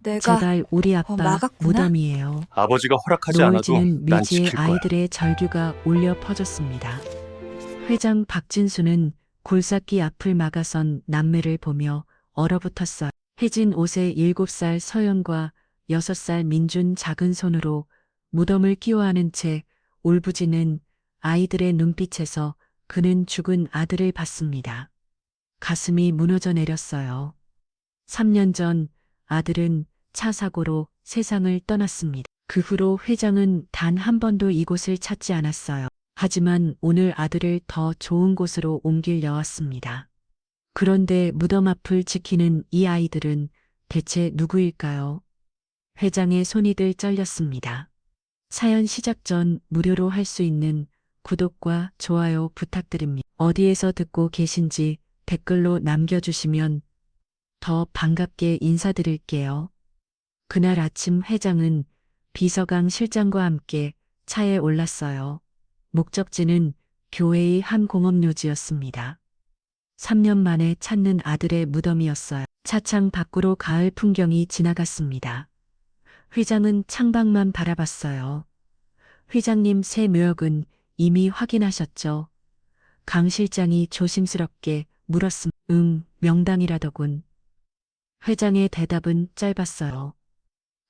내가 제발 우리 아빠 막았구나. 무덤이에요. 아버지가 허락하지 노을 않아도 지는 난 미지의 지킬 거야. 아이들의 절규가 울려 퍼졌습니다. 회장 박진수는 굴삭기 앞을 막아선 남매를 보며 얼어붙었어요. 해진 옷에 7살 서연과 6살 민준 작은 손으로 무덤을 끼워안은 채 울부짖는 아이들의 눈빛에서 그는 죽은 아들을 봤습니다. 가슴이 무너져 내렸어요. 3년 전 아들은 차 사고로 세상을 떠났습니다. 그 후로 회장은 단 한 번도 이곳을 찾지 않았어요. 하지만 오늘 아들을 더 좋은 곳으로 옮기려왔습니다. 그런데 무덤 앞을 지키는 이 아이들은 대체 누구일까요? 회장의 손이 들 떨렸습니다. 사연 시작 전 무료로 할 수 있는 구독과 좋아요 부탁드립니다. 어디에서 듣고 계신지 댓글로 남겨주시면 더 반갑게 인사드릴게요. 그날 아침 회장은 비서강 실장과 함께 차에 올랐어요. 목적지는 교회의 한 공업묘지였습니다. 3년 만에 찾는 아들의 무덤이었어요. 차창 밖으로 가을 풍경이 지나갔습니다. 회장은 창밖만 바라봤어요. 회장님 새 묘역은 이미 확인하셨죠? 강 실장이 조심스럽게 물었습니다. 응, 명당이라더군. 회장의 대답은 짧았어요.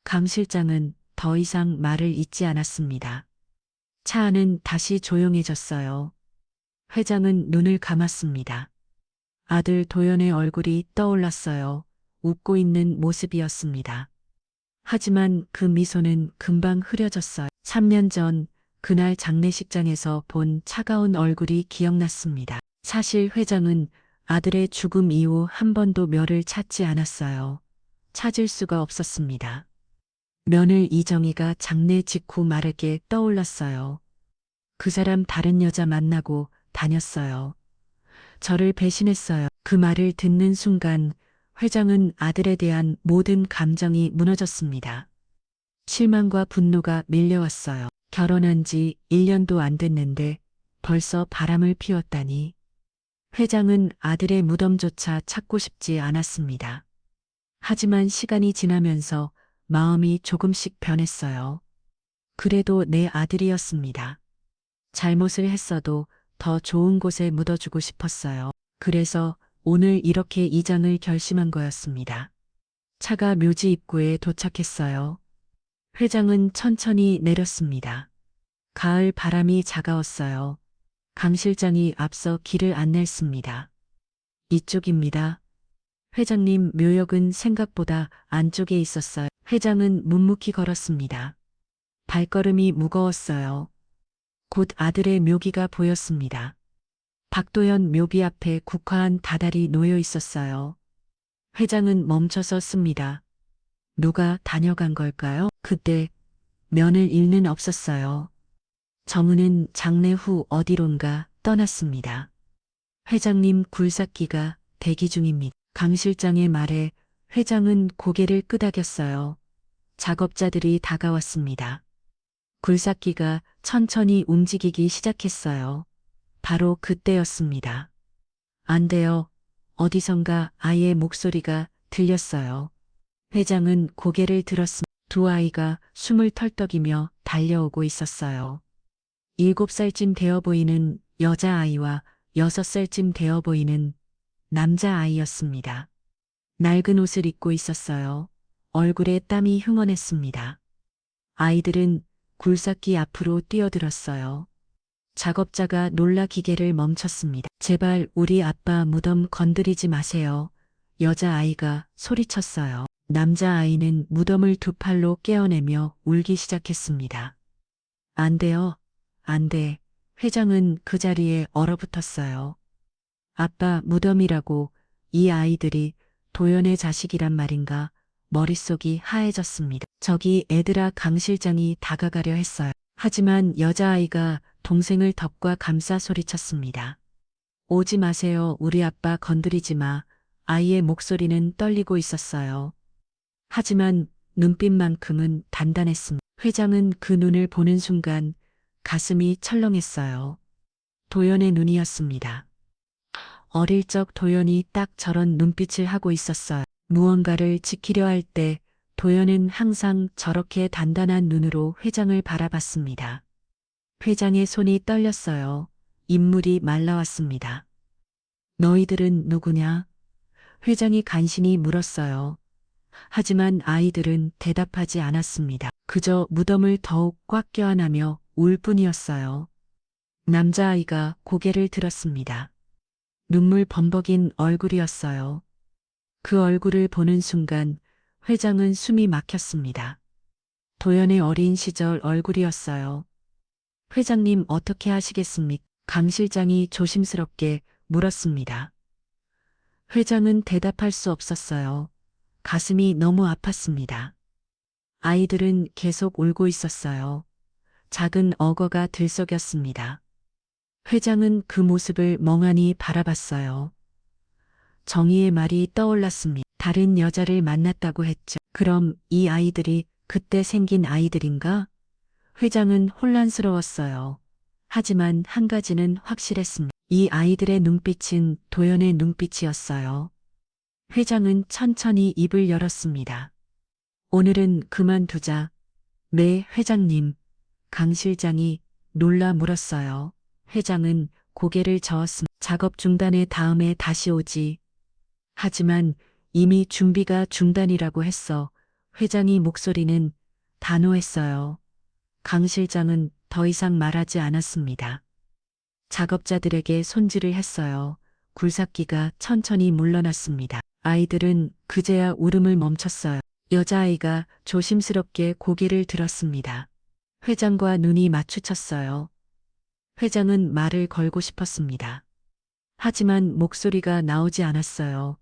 강 실장은 더 이상 말을 잇지 않았습니다. 차 안은 다시 조용해졌어요. 회장은 눈을 감았습니다. 아들 도연의 얼굴이 떠올랐어요. 웃고 있는 모습이었습니다. 하지만 그 미소는 금방 흐려졌어요. 3년 전 그날 장례식장에서 본 차가운 얼굴이 기억났습니다. 사실 회장은 아들의 죽음 이후 한 번도 묘를 찾지 않았어요. 찾을 수가 없었습니다. 며느리 이정희가 장례 직후 말에게 떠올랐어요. 그 사람 다른 여자 만나고 다녔어요. 저를 배신했어요. 그 말을 듣는 순간 회장은 아들에 대한 모든 감정이 무너졌습니다. 실망과 분노가 밀려왔어요. 결혼한 지 1년도 안 됐는데 벌써 바람을 피웠다니. 회장은 아들의 무덤조차 찾고 싶지 않았습니다. 하지만 시간이 지나면서 마음이 조금씩 변했어요. 그래도 내 아들이었습니다. 잘못을 했어도 더 좋은 곳에 묻어주고 싶었어요. 그래서 오늘 이렇게 이장을 결심한 거였습니다. 차가 묘지 입구에 도착했어요. 회장은 천천히 내렸습니다. 가을 바람이 차가웠어요. 강 실장이 앞서 길을 안냈습니다. 이쪽입니다. 회장님 묘역은 생각보다 안쪽에 있었어요. 회장은 묵묵히 걸었습니다. 발걸음이 무거웠어요. 곧 아들의 묘기가 보였습니다. 박도연 묘비 앞에 국화한 다달이 놓여 있었어요. 회장은 멈춰서 씁니다. 누가 다녀간 걸까요? 그때 면을 잃는 없었어요. 정은은 장례 후 어디론가 떠났습니다. 회장님 굴삭기가 대기 중입니다. 강 실장의 말에 회장은 고개를 끄덕였어요. 작업자들이 다가왔습니다. 굴삭기가 천천히 움직이기 시작했어요. 바로 그때였습니다. 안 돼요. 어디선가 아이의 목소리가 들렸어요. 회장은 고개를 들었습니다. 두 아이가 숨을 털떡이며 달려오고 있었어요. 7살쯤 되어 보이는 여자아이와 6살쯤 되어 보이는 남자아이였습니다. 낡은 옷을 입고 있었어요. 얼굴에 땀이 흉언했습니다. 아이들은 굴삭기 앞으로 뛰어들었어요. 작업자가 놀라 기계를 멈췄습니다. 제발 우리 아빠 무덤 건드리지 마세요. 여자아이가 소리쳤어요. 남자아이는 무덤을 두 팔로 깨어내며 울기 시작했습니다. 안 돼요. 안 돼. 회장은 그 자리에 얼어붙었어요. 아빠 무덤이라고 이 아이들이 도연의 자식이란 말인가 머릿속이 하얘졌습니다. 저기 애들아 강 실장이 다가가려 했어요. 하지만 여자아이가 동생을 덮과 감싸 소리쳤습니다. 오지 마세요. 우리 아빠 건드리지 마. 아이의 목소리는 떨리고 있었어요. 하지만 눈빛만큼은 단단했습니다. 회장은 그 눈을 보는 순간 가슴이 철렁했어요. 도연의 눈이었습니다. 어릴 적 도연이 딱 저런 눈빛을 하고 있었어요. 무언가를 지키려 할 때 도연은 항상 저렇게 단단한 눈으로 회장을 바라봤습니다. 회장의 손이 떨렸어요. 인물이 말라왔습니다. 너희들은 누구냐? 회장이 간신히 물었어요. 하지만 아이들은 대답하지 않았습니다. 그저 무덤을 더욱 꽉 껴안으며 울 뿐이었어요. 남자아이가 고개를 들었습니다. 눈물 범벅인 얼굴이었어요. 그 얼굴을 보는 순간 회장은 숨이 막혔습니다. 도연의 어린 시절 얼굴이었어요. 회장님 어떻게 하시겠습니까? 강 실장이 조심스럽게 물었습니다. 회장은 대답할 수 없었어요. 가슴이 너무 아팠습니다. 아이들은 계속 울고 있었어요. 작은 억어가 들썩였습니다. 회장은 그 모습을 멍하니 바라봤어요. 정희의 말이 떠올랐습니다. 다른 여자를 만났다고 했죠. 그럼 이 아이들이 그때 생긴 아이들인가? 회장은 혼란스러웠어요. 하지만 한 가지는 확실했습니다. 이 아이들의 눈빛은 도연의 눈빛이었어요. 회장은 천천히 입을 열었습니다. 오늘은 그만두자. 네, 회장님. 강 실장이 놀라 물었어요. 회장은 고개를 저었습니다. 작업 중단의 다음에 다시 오지. 하지만 이미 준비가 중단이라고 했어. 회장의 목소리는 단호했어요. 강 실장은 더 이상 말하지 않았습니다. 작업자들에게 손질을 했어요. 굴삭기가 천천히 물러났습니다. 아이들은 그제야 울음을 멈췄어요. 여자아이가 조심스럽게 고개를 들었습니다. 회장과 눈이 마주쳤어요. 회장은 말을 걸고 싶었습니다. 하지만 목소리가 나오지 않았어요.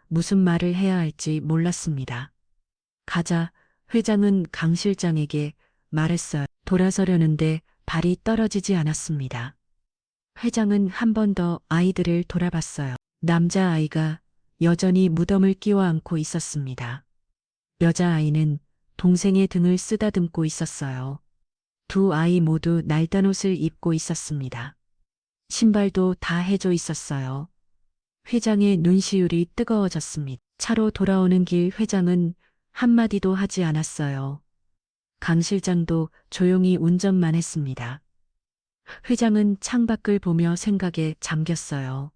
무슨 말을 해야 할지 몰랐습니다. 가자. 회장은 강 실장에게 말했어요. 돌아서려는데 발이 떨어지지 않았습니다. 회장은 한 번 더 아이들을 돌아봤어요. 남자아이가 여전히 무덤을 끼워 안고 있었습니다. 여자아이는 동생의 등을 쓰다듬고 있었어요. 두 아이 모두 낡은 옷을 입고 있었습니다. 신발도 다 해져 있었어요. 회장의 눈시울이 뜨거워졌습니다. 차로 돌아오는 길 회장은 한마디도 하지 않았어요. 강 실장도 조용히 운전만 했습니다. 회장은 창밖을 보며 생각에 잠겼어요.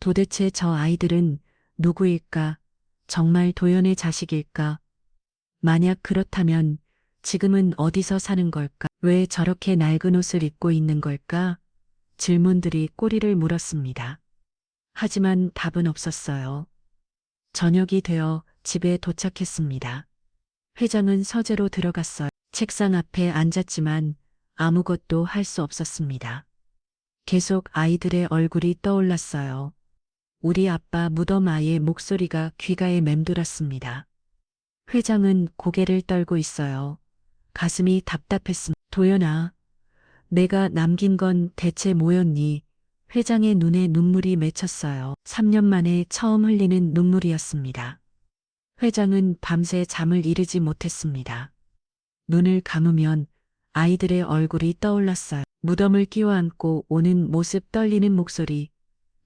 도대체 저 아이들은 누구일까? 정말 도연의 자식일까? 만약 그렇다면 지금은 어디서 사는 걸까? 왜 저렇게 낡은 옷을 입고 있는 걸까? 질문들이 꼬리를 물었습니다. 하지만 답은 없었어요. 저녁이 되어 집에 도착했습니다. 회장은 서재로 들어갔어요. 책상 앞에 앉았지만 아무것도 할 수 없었습니다. 계속 아이들의 얼굴이 떠올랐어요. 우리 아빠 무덤 아이의 목소리가 귓가에 맴돌았습니다. 회장은 고개를 떨고 있어요. 가슴이 답답했습니다. 도연아, 내가 남긴 건 대체 뭐였니? 회장의 눈에 눈물이 맺혔어요. 3년 만에 처음 흘리는 눈물이었습니다. 회장은 밤새 잠을 이루지 못했습니다. 눈을 감으면 아이들의 얼굴이 떠올랐어요. 무덤을 끼워 안고 오는 모습, 떨리는 목소리,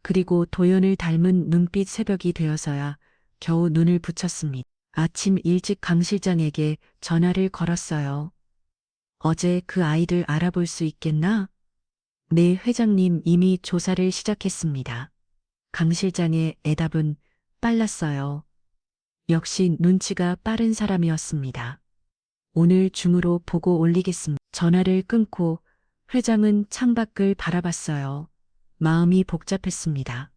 그리고 도연을 닮은 눈빛. 새벽이 되어서야 겨우 눈을 붙였습니다. 아침 일찍 강 실장에게 전화를 걸었어요. 어제 그 아이들 알아볼 수 있겠나? 네, 회장님 이미 조사를 시작했습니다. 강 실장의 대답은 빨랐어요. 역시 눈치가 빠른 사람이었습니다. 오늘 중으로 보고 올리겠습니다. 전화를 끊고 회장은 창밖을 바라봤어요. 마음이 복잡했습니다.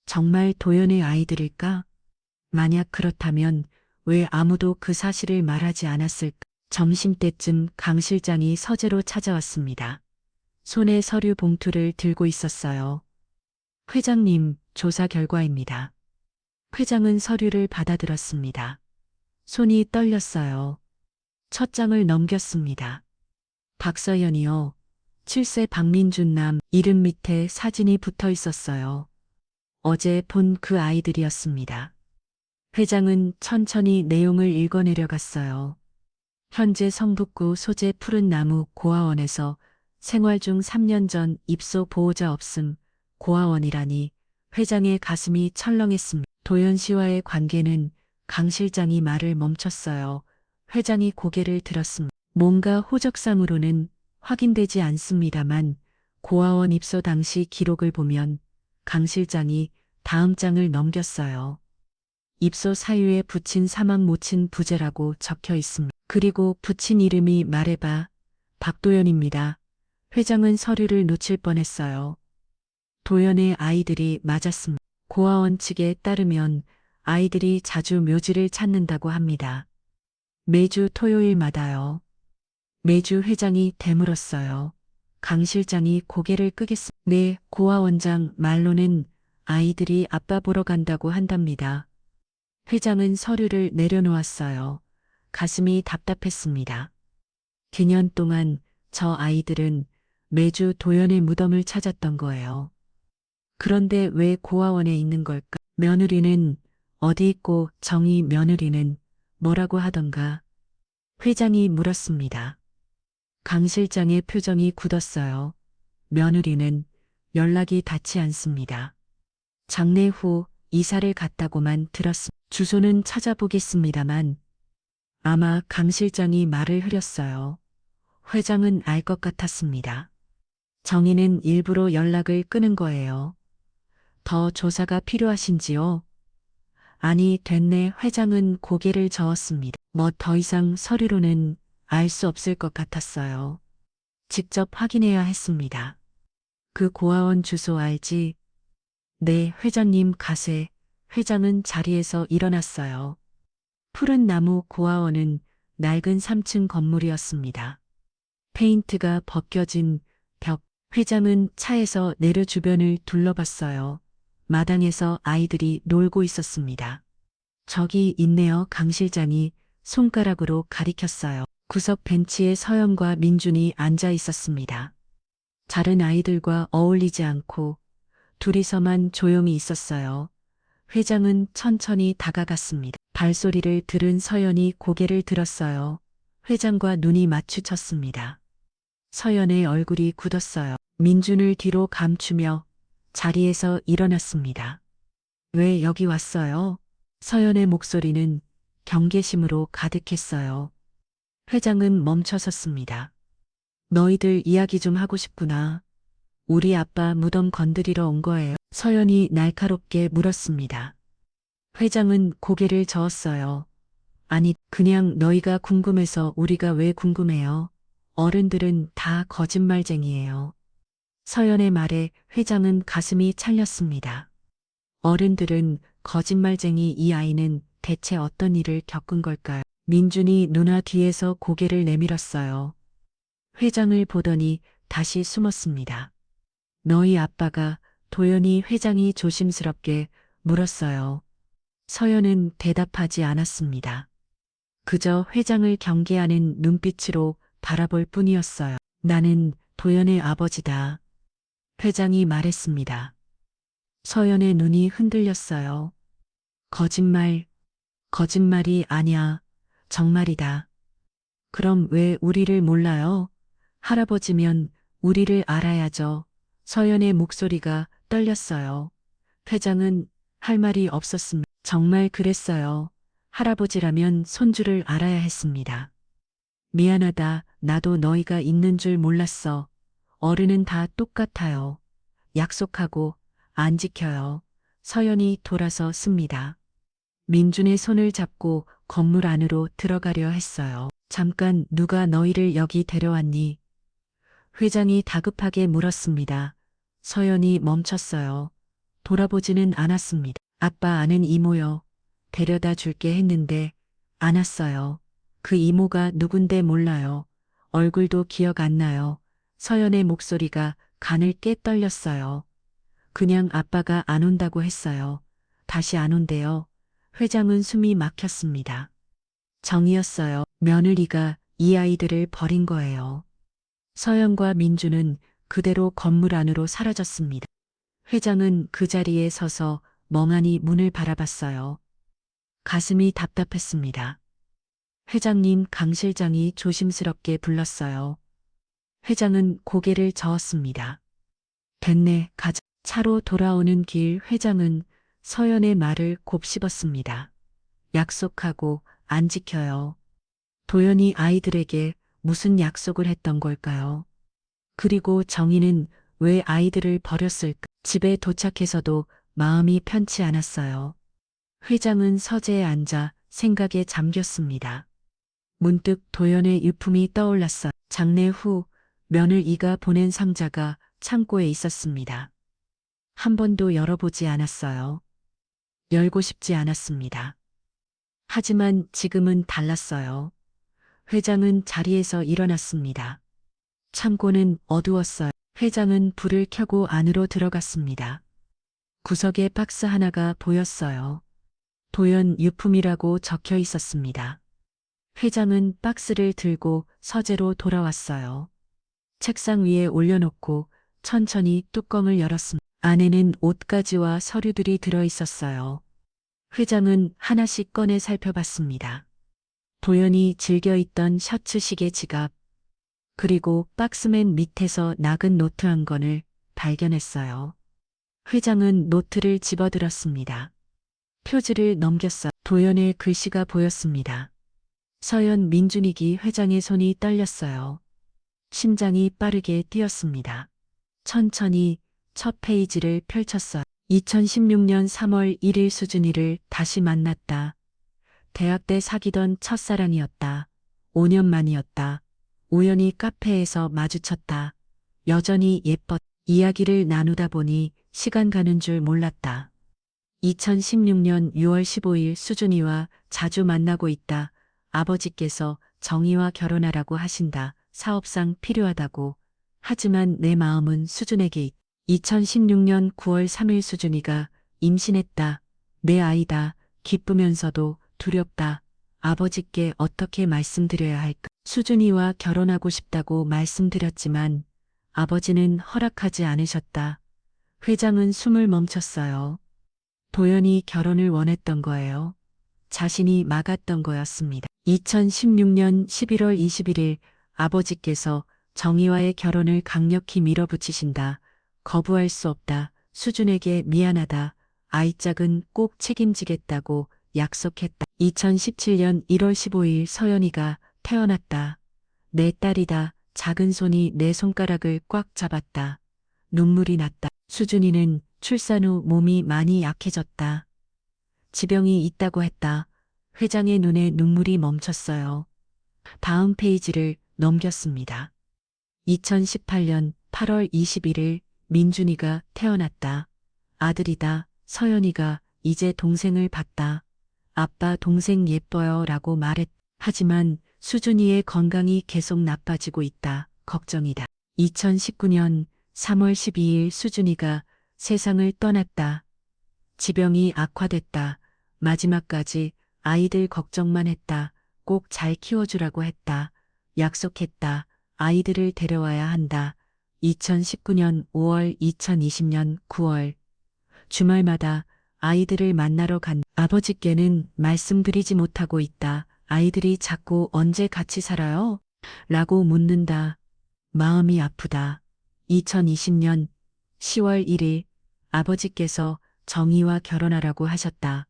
정말 도연의 아이들일까? 만약 그렇다면 왜 아무도 그 사실을 말하지 않았을까? 점심때쯤 강 실장이 서재로 찾아왔습니다. 손에 서류 봉투를 들고 있었어요. 회장님, 조사 결과입니다. 회장은 서류를 받아들었습니다. 손이 떨렸어요. 첫 장을 넘겼습니다. 박서연이요. 7세 박민준 남. 이름 밑에 사진이 붙어 있었어요. 어제 본 그 아이들이었습니다. 회장은 천천히 내용을 읽어내려갔어요. 현재 성북구 소재 푸른나무 고아원에서 생활 중 3년 전 입소 보호자 없음. 고아원이라니. 회장의 가슴이 철렁했습니다. 도연 씨와의 관계는 강 실장이 말을 멈췄어요. 회장이 고개를 들었습니다. 뭔가 호적상으로는 확인되지 않습니다만 고아원 입소 당시 기록을 보면 강 실장이 다음 장을 넘겼어요. 입소 사유에 붙인 사망 모친 부재라고 적혀 있습니다. 그리고 붙인 이름이 말해봐 박도연입니다. 회장은 서류를 놓칠 뻔했어요. 도연의 아이들이 맞았습니다. 고아원 측에 따르면 아이들이 자주 묘지를 찾는다고 합니다. 매주 토요일마다요. 매주 회장이 되물었어요. 강 실장이 고개를 끄겠습니다. 네, 고아 원장 말로는 아이들이 아빠 보러 간다고 한답니다. 회장은 서류를 내려놓았어요. 가슴이 답답했습니다. 9년 동안 저 아이들은 매주 도연의 무덤을 찾았던 거예요. 그런데 왜 고아원에 있는 걸까? 며느리는 어디 있고 정희 며느리는 뭐라고 하던가? 회장이 물었습니다. 강 실장의 표정이 굳었어요. 며느리는 연락이 닿지 않습니다. 장례 후 이사를 갔다고만 들었습니다. 주소는 찾아보겠습니다만 아마 강 실장이 말을 흐렸어요. 회장은 알 것 같았습니다. 정희는 일부러 연락을 끄는 거예요. 더 조사가 필요하신지요? 아니, 됐네. 회장은 고개를 저었습니다. 뭐 더 이상 서류로는 알 수 없을 것 같았어요. 직접 확인해야 했습니다. 그 고아원 주소 알지? 네, 회장님 가세. 회장은 자리에서 일어났어요. 푸른 나무 고아원은 낡은 3층 건물이었습니다. 페인트가 벗겨진 벽. 회장은 차에서 내려 주변을 둘러봤어요. 마당에서 아이들이 놀고 있었습니다. 저기 있네요. 강 실장이 손가락으로 가리켰어요. 구석 벤치에 서연과 민준이 앉아 있었습니다. 다른 아이들과 어울리지 않고 둘이서만 조용히 있었어요. 회장은 천천히 다가갔습니다. 발소리를 들은 서연이 고개를 들었어요. 회장과 눈이 마주쳤습니다. 서연의 얼굴이 굳었어요. 민준을 뒤로 감추며 자리에서 일어났습니다. 왜 여기 왔어요? 서연의 목소리는 경계심으로 가득했어요. 회장은 멈춰섰습니다. 너희들 이야기 좀 하고 싶구나. 우리 아빠 무덤 건드리러 온 거예요. 서연이 날카롭게 물었습니다. 회장은 고개를 저었어요. 아니, 그냥 너희가 궁금해서 우리가 왜 궁금해요? 어른들은 다 거짓말쟁이에요. 서연의 말에 회장은 가슴이 찰렸습니다. 어른들은 거짓말쟁이. 이 아이는 대체 어떤 일을 겪은 걸까요? 민준이 누나 뒤에서 고개를 내밀었어요. 회장을 보더니 다시 숨었습니다. 너희 아빠가 도연이 회장이 조심스럽게 물었어요. 서연은 대답하지 않았습니다. 그저 회장을 경계하는 눈빛으로 바라볼 뿐이었어요. 나는 도연의 아버지다. 회장이 말했습니다. 서연의 눈이 흔들렸어요. 거짓말, 거짓말이 아니야. 정말이다. 그럼 왜 우리를 몰라요? 할아버지면 우리를 알아야죠. 서연의 목소리가 떨렸어요. 회장은 할 말이 없었습니다. 정말 그랬어요. 할아버지라면 손주를 알아야 했습니다. 미안하다. 나도 너희가 있는 줄 몰랐어. 어른은 다 똑같아요. 약속하고 안 지켜요. 서연이 돌아서 씁니다. 민준의 손을 잡고 건물 안으로 들어가려 했어요. 잠깐 누가 너희를 여기 데려왔니? 회장이 다급하게 물었습니다. 서연이 멈췄어요. 돌아보지는 않았습니다. 아빠 아는 이모요. 데려다 줄게 했는데 안 왔어요. 그 이모가 누군데 몰라요. 얼굴도 기억 안 나요. 서연의 목소리가 가늘 깨 떨렸어요. 그냥 아빠가 안 온다고 했어요. 다시 안 온대요. 회장은 숨이 막혔습니다. 정이었어요. 며느리가 이 아이들을 버린 거예요. 서연과 민주는 그대로 건물 안으로 사라졌습니다. 회장은 그 자리에 서서 멍하니 문을 바라봤어요. 가슴이 답답했습니다. 회장님, 강 실장이 조심스럽게 불렀어요. 회장은 고개를 저었습니다. 됐네, 가자. 차로 돌아오는 길 회장은 서연의 말을 곱씹었습니다. 약속하고 안 지켜요. 도연이 아이들에게 무슨 약속을 했던 걸까요? 그리고 정희는 왜 아이들을 버렸을까? 집에 도착해서도 마음이 편치 않았어요. 회장은 서재에 앉아 생각에 잠겼습니다. 문득 도연의 유품이 떠올랐어요. 장례 후 며느리가 보낸 상자가 창고에 있었습니다. 한 번도 열어보지 않았어요. 열고 싶지 않았습니다. 하지만 지금은 달랐어요. 회장은 자리에서 일어났습니다. 창고는 어두웠어요. 회장은 불을 켜고 안으로 들어갔습니다. 구석에 박스 하나가 보였어요. 도연 유품이라고 적혀 있었습니다. 회장은 박스를 들고 서재로 돌아왔어요. 책상 위에 올려놓고 천천히 뚜껑을 열었습니다. 안에는 옷가지와 서류들이 들어 있었어요. 회장은 하나씩 꺼내 살펴봤습니다. 도연이 즐겨 입던 셔츠 시계 지갑, 그리고 박스맨 밑에서 낡은 노트 한 권을 발견했어요. 회장은 노트를 집어들었습니다. 표지를 넘겼어. 도연의 글씨가 보였습니다. 서연 민준이기 회장의 손이 떨렸어요. 심장이 빠르게 뛰었습니다. 천천히 첫 페이지를 펼쳤어요. 2016년 3월 1일 수준이를 다시 만났다. 대학 때 사귀던 첫사랑이었다. 5년 만이었다. 우연히 카페에서 마주쳤다. 여전히 예뻤. 이야기를 나누다 보니 시간 가는 줄 몰랐다. 2016년 6월 15일 수준이와 자주 만나고 있다. 아버지께서 정희와 결혼하라고 하신다. 사업상 필요하다고. 하지만 내 마음은 수준에게 있다. 2016년 9월 3일 수준이가 임신했다. 내 아이다. 기쁘면서도 두렵다. 아버지께 어떻게 말씀드려야 할까? 수준이와 결혼하고 싶다고 말씀드렸지만 아버지는 허락하지 않으셨다. 회장은 숨을 멈췄어요. 도연이 결혼을 원했던 거예요. 자신이 막았던 거였습니다. 2016년 11월 21일 아버지께서 정희와의 결혼을 강력히 밀어붙이신다. 거부할 수 없다. 수준에게 미안하다. 아이짝은 꼭 책임지겠다고 약속했다. 2017년 1월 15일 서연이가 태어났다. 내 딸이다. 작은 손이 내 손가락을 꽉 잡았다. 눈물이 났다. 수준이는 출산 후 몸이 많이 약해졌다. 지병이 있다고 했다. 회장의 눈에 눈물이 멈췄어요. 다음 페이지를 넘겼습니다. 2018년 8월 21일 민준이가 태어났다. 아들이다. 서연이가 이제 동생을 봤다. 아빠 동생 예뻐요 라고 말했. 하지만 수준이의 건강이 계속 나빠지고 있다. 걱정이다. 2019년 3월 12일 수준이가 세상을 떠났다. 지병이 악화됐다. 마지막까지 아이들 걱정만 했다. 꼭 잘 키워주라고 했다. 약속했다. 아이들을 데려와야 한다. 2019년 5월 2020년 9월 주말마다 아이들을 만나러 간 아버지께는 말씀드리지 못하고 있다. 아이들이 자꾸 언제 같이 살아요? 라고 묻는다. 마음이 아프다. 2020년 10월 1일 아버지께서 정희와 결혼하라고 하셨다.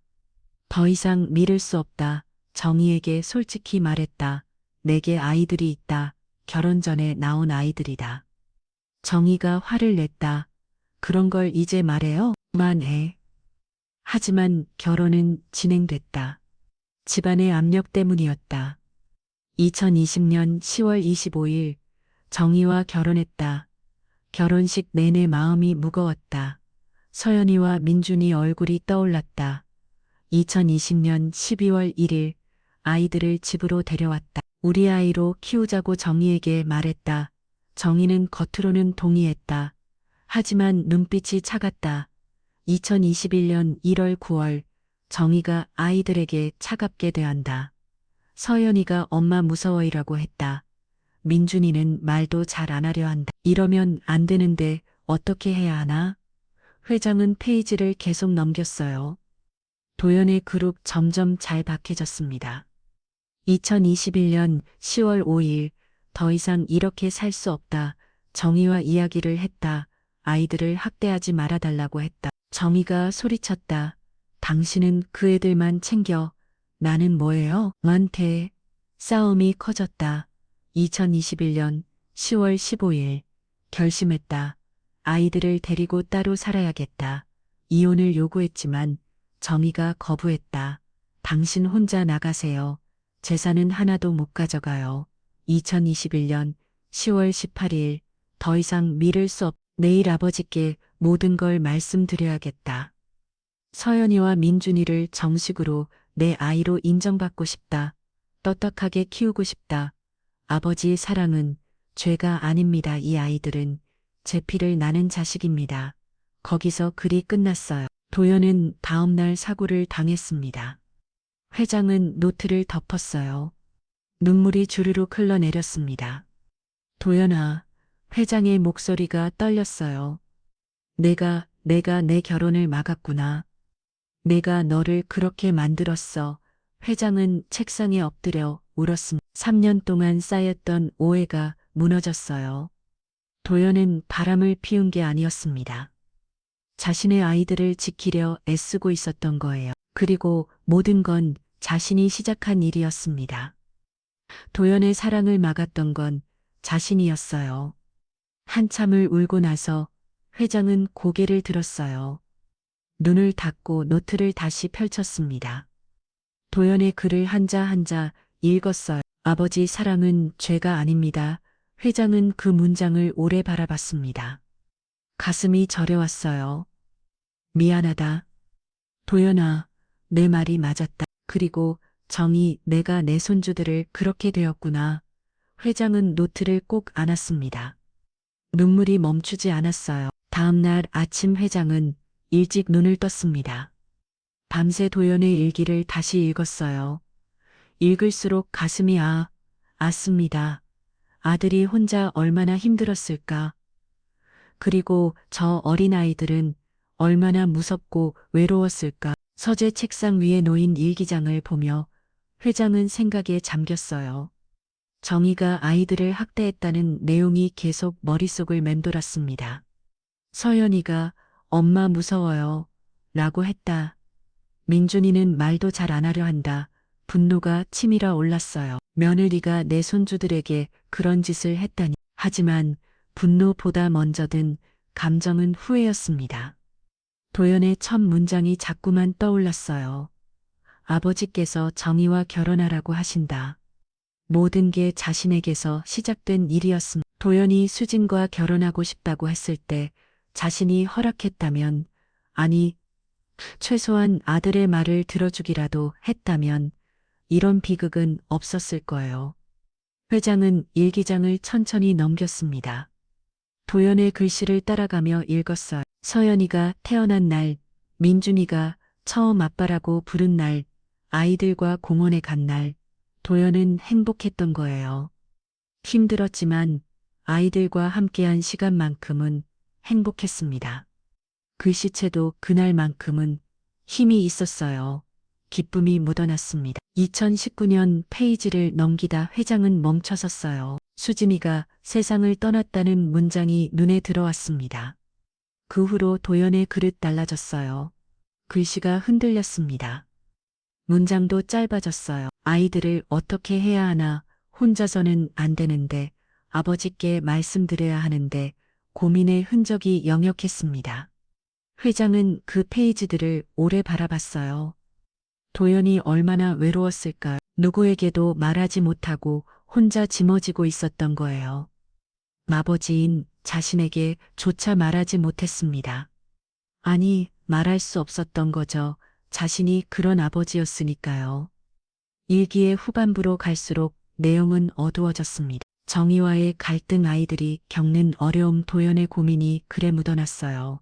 더 이상 미룰 수 없다. 정희에게 솔직히 말했다. 내게 아이들이 있다. 결혼 전에 나온 아이들이다. 정희가 화를 냈다. 그런 걸 이제 말해요? 그만해. 하지만 결혼은 진행됐다. 집안의 압력 때문이었다. 2020년 10월 25일 정희와 결혼했다. 결혼식 내내 마음이 무거웠다. 서연이와 민준이 얼굴이 떠올랐다. 2020년 12월 1일 아이들을 집으로 데려왔다. 우리 아이로 키우자고 정희에게 말했다. 정희는 겉으로는 동의했다. 하지만 눈빛이 차갔다. 2021년 1월 9월 정희가 아이들에게 차갑게 대한다. 서연이가 엄마 무서워이라고 했다. 민준이는 말도 잘 안 하려 한다. 이러면 안 되는데 어떻게 해야 하나? 회장은 페이지를 계속 넘겼어요. 도연의 그룹 점점 잘 박해졌습니다. 2021년 10월 5일 더 이상 이렇게 살 수 없다. 정희와 이야기를 했다. 아이들을 학대하지 말아달라고 했다. 정희가 소리쳤다. 당신은 그 애들만 챙겨. 나는 뭐예요? 한테 싸움이 커졌다. 2021년 10월 15일 결심했다. 아이들을 데리고 따로 살아야겠다. 이혼을 요구했지만 정희가 거부했다. 당신 혼자 나가세요. 재산은 하나도 못 가져가요. 2021년 10월 18일 더 이상 미룰 수 없. 내일 아버지께 모든 걸 말씀드려야겠다. 서연이와 민준이를 정식으로 내 아이로 인정받고 싶다. 떳떳하게 키우고 싶다. 아버지의 사랑은 죄가 아닙니다. 이 아이들은 제 피를 나는 자식입니다. 거기서 글이 끝났어요. 도연은 다음날 사고를 당했습니다. 회장은 노트를 덮었어요. 눈물이 주르륵 흘러내렸습니다. 도연아, 회장의 목소리가 떨렸어요. 내가 내 결혼을 막았구나. 내가 너를 그렇게 만들었어. 회장은 책상에 엎드려 울었습니다. 3년 동안 쌓였던 오해가 무너졌어요. 도연은 바람을 피운 게 아니었습니다. 자신의 아이들을 지키려 애쓰고 있었던 거예요. 그리고 모든 건 자신이 시작한 일이었습니다. 도연의 사랑을 막았던 건 자신이었어요. 한참을 울고 나서 회장은 고개를 들었어요. 눈을 닫고 노트를 다시 펼쳤습니다. 도연의 글을 한자 한자 읽었어요. 아버지 사랑은 죄가 아닙니다. 회장은 그 문장을 오래 바라봤습니다. 가슴이 저려왔어요. 미안하다. 도연아, 내 말이 맞았다. 그리고 정이 내가 내 손주들을 그렇게 되었구나. 회장은 노트를 꼭 안았습니다. 눈물이 멈추지 않았어요. 다음 날 아침 회장은 일찍 눈을 떴습니다. 밤새 도연의 일기를 다시 읽었어요. 읽을수록 가슴이 아습니다. 아들이 혼자 얼마나 힘들었을까. 그리고 저 어린아이들은 얼마나 무섭고 외로웠을까. 서재 책상 위에 놓인 일기장을 보며 회장은 생각에 잠겼어요. 정희가 아이들을 학대했다는 내용이 계속 머릿속을 맴돌았습니다. 서연이가 엄마 무서워요. 라고 했다. 민준이는 말도 잘 안 하려 한다. 분노가 치밀어 올랐어요. 며느리가 내 손주들에게 그런 짓을 했다니. 하지만 분노보다 먼저 든 감정은 후회였습니다. 도연의 첫 문장이 자꾸만 떠올랐어요. 아버지께서 정희와 결혼하라고 하신다. 모든 게 자신에게서 시작된 일이었습니다. 도연이 수진과 결혼하고 싶다고 했을 때 자신이 허락했다면, 아니, 최소한 아들의 말을 들어주기라도 했다면 이런 비극은 없었을 거예요. 회장은 일기장을 천천히 넘겼습니다. 도연의 글씨를 따라가며 읽었어요. 서연이가 태어난 날, 민준이가 처음 아빠라고 부른 날, 아이들과 공원에 간 날, 도연은 행복했던 거예요. 힘들었지만 아이들과 함께한 시간만큼은 행복했습니다. 글씨체도 그날만큼은 힘이 있었어요. 기쁨이 묻어났습니다. 2019년 페이지를 넘기다 회장은 멈춰섰어요. 수진이가 세상을 떠났다는 문장이 눈에 들어왔습니다. 그 후로 도연의 그릇 달라졌어요. 글씨가 흔들렸습니다. 문장도 짧아졌어요. 아이들을 어떻게 해야 하나, 혼자서는 안 되는데, 아버지께 말씀드려야 하는데, 고민의 흔적이 역력했습니다. 회장은 그 페이지들을 오래 바라봤어요. 도연이 얼마나 외로웠을까. 누구에게도 말하지 못하고 혼자 짊어지고 있었던 거예요. 아버지인 자신에게 조차 말하지 못했습니다. 아니, 말할 수 없었던 거죠. 자신이 그런 아버지였으니까요. 일기의 후반부로 갈수록 내용은 어두워졌습니다. 정희와의 갈등, 아이들이 겪는 어려움, 도연의 고민이 글에 묻어났어요.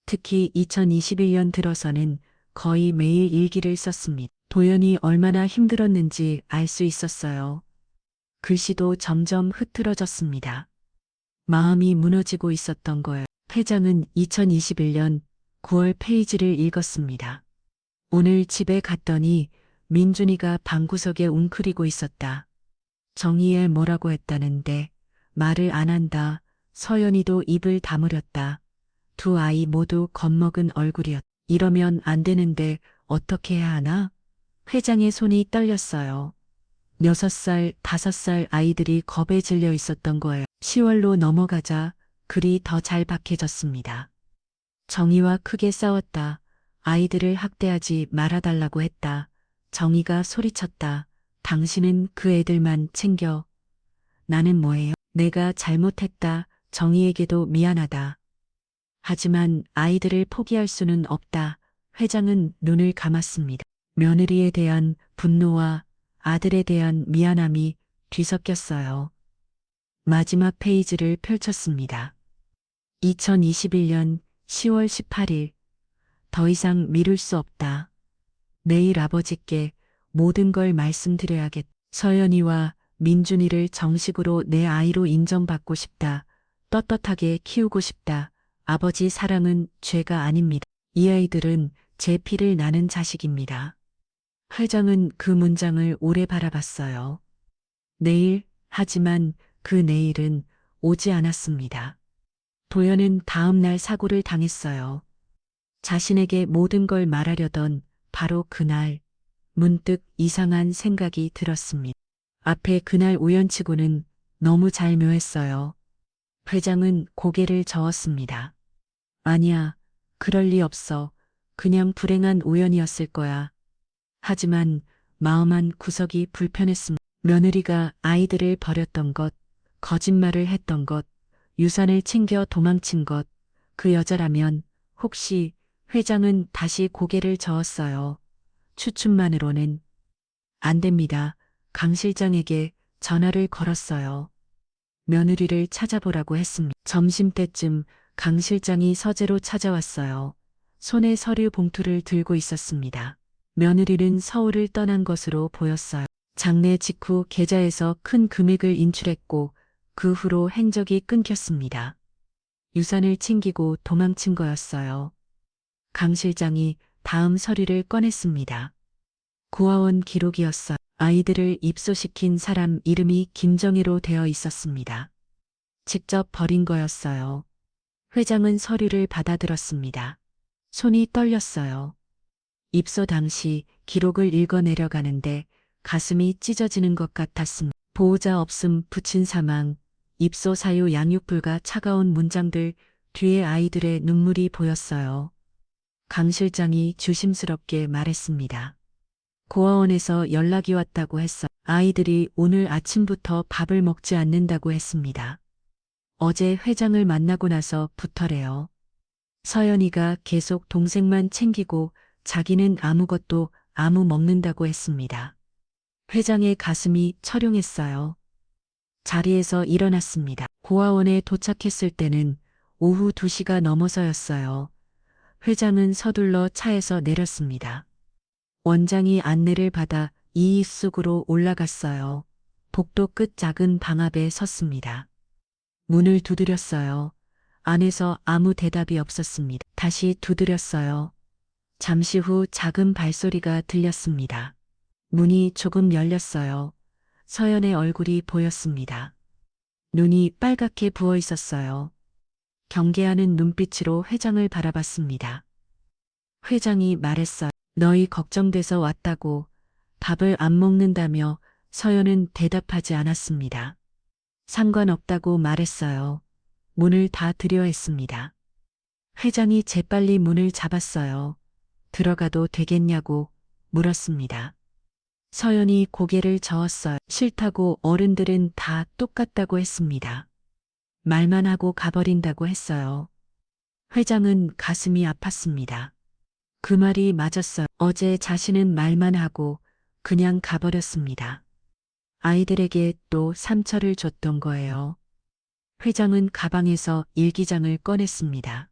특히 2021년 들어서는 거의 매일 일기를 썼습니다. 도연이 얼마나 힘들었는지 알 수 있었어요. 글씨도 점점 흐트러졌습니다. 마음이 무너지고 있었던 거예요. 회장은 2021년 9월 페이지를 읽었습니다. 오늘 집에 갔더니 민준이가 방구석에 웅크리고 있었다. 정희에 뭐라고 했다는데 말을 안 한다. 서연이도 입을 다물었다. 두 아이 모두 겁먹은 얼굴이었다. 이러면 안 되는데 어떻게 해야 하나? 회장의 손이 떨렸어요. 6살, 5살 아이들이 겁에 질려 있었던 거예요. 10월로 넘어가자 글이 더 잘 박해졌습니다. 정의와 크게 싸웠다. 아이들을 학대하지 말아달라고 했다. 정의가 소리쳤다. 당신은 그 애들만 챙겨. 나는 뭐예요? 내가 잘못했다. 정의에게도 미안하다. 하지만 아이들을 포기할 수는 없다. 회장은 눈을 감았습니다. 며느리에 대한 분노와 아들에 대한 미안함이 뒤섞였어요. 마지막 페이지를 펼쳤습니다. 2021년 10월 18일. 더 이상 미룰 수 없다. 내일 아버지께 모든 걸 말씀드려야겠다. 서연이와 민준이를 정식으로 내 아이로 인정받고 싶다. 떳떳하게 키우고 싶다. 아버지 사랑은 죄가 아닙니다. 이 아이들은 제 피를 나는 자식입니다. 회장은 그 문장을 오래 바라봤어요. 내일, 하지만 그 내일은 오지 않았습니다. 도연은 다음 날 사고를 당했어요. 자신에게 모든 걸 말하려던 바로 그날, 문득 이상한 생각이 들었습니다. 앞에 그날 우연치고는 너무 잘 묘했어요. 회장은 고개를 저었습니다. 아니야, 그럴 리 없어. 그냥 불행한 우연이었을 거야. 하지만 마음 한 구석이 불편했습니다. 며느리가 아이들을 버렸던 것, 거짓말을 했던 것, 유산을 챙겨 도망친 것, 그 여자라면 혹시 회장은 다시 고개를 저었어요. 추측만으로는 안 됩니다. 강 실장에게 전화를 걸었어요. 며느리를 찾아보라고 했습니다. 점심때쯤 강 실장이 서재로 찾아왔어요. 손에 서류 봉투를 들고 있었습니다. 며느리는 서울을 떠난 것으로 보였어요. 장례 직후 계좌에서 큰 금액을 인출했고 그 후로 행적이 끊겼습니다. 유산을 챙기고 도망친 거였어요. 강 실장이 다음 서류를 꺼냈습니다. 고아원 기록이었어요. 아이들을 입소시킨 사람 이름이 김정희로 되어 있었습니다. 직접 버린 거였어요. 회장은 서류를 받아들었습니다. 손이 떨렸어요. 입소 당시 기록을 읽어 내려가는데 가슴이 찢어지는 것 같았습니다. 보호자 없음 부친 사망, 입소 사유 양육 불가 차가운 문장들 뒤에 아이들의 눈물이 보였어요. 강 실장이 조심스럽게 말했습니다. 고아원에서 연락이 왔다고 했어. 아이들이 오늘 아침부터 밥을 먹지 않는다고 했습니다. 어제 회장을 만나고 나서부터래요. 서연이가 계속 동생만 챙기고 자기는 아무것도 아무 먹는다고 했습니다. 회장의 가슴이 철용했어요. 자리에서 일어났습니다. 고아원에 도착했을 때는 오후 2시가 넘어서였어요. 회장은 서둘러 차에서 내렸습니다. 원장이 안내를 받아 이의 쑥으로 올라갔어요. 복도 끝 작은 방 앞에 섰습니다. 문을 두드렸어요. 안에서 아무 대답이 없었습니다. 다시 두드렸어요. 잠시 후 작은 발소리가 들렸습니다. 문이 조금 열렸어요. 서연의 얼굴이 보였습니다. 눈이 빨갛게 부어 있었어요. 경계하는 눈빛으로 회장을 바라봤습니다. 회장이 말했어요. 너희 걱정돼서 왔다고. 밥을 안 먹는다며 서연은 대답하지 않았습니다. 상관없다고 말했어요. 문을 다 들여 했습니다. 회장이 재빨리 문을 잡았어요. 들어가도 되겠냐고 물었습니다. 서연이 고개를 저었어요. 싫다고 어른들은 다 똑같다고 했습니다. 말만 하고 가버린다고 했어요. 회장은 가슴이 아팠습니다. 그 말이 맞았어요. 어제 자신은 말만 하고 그냥 가버렸습니다. 아이들에게 또 상처를 줬던 거예요. 회장은 가방에서 일기장을 꺼냈습니다.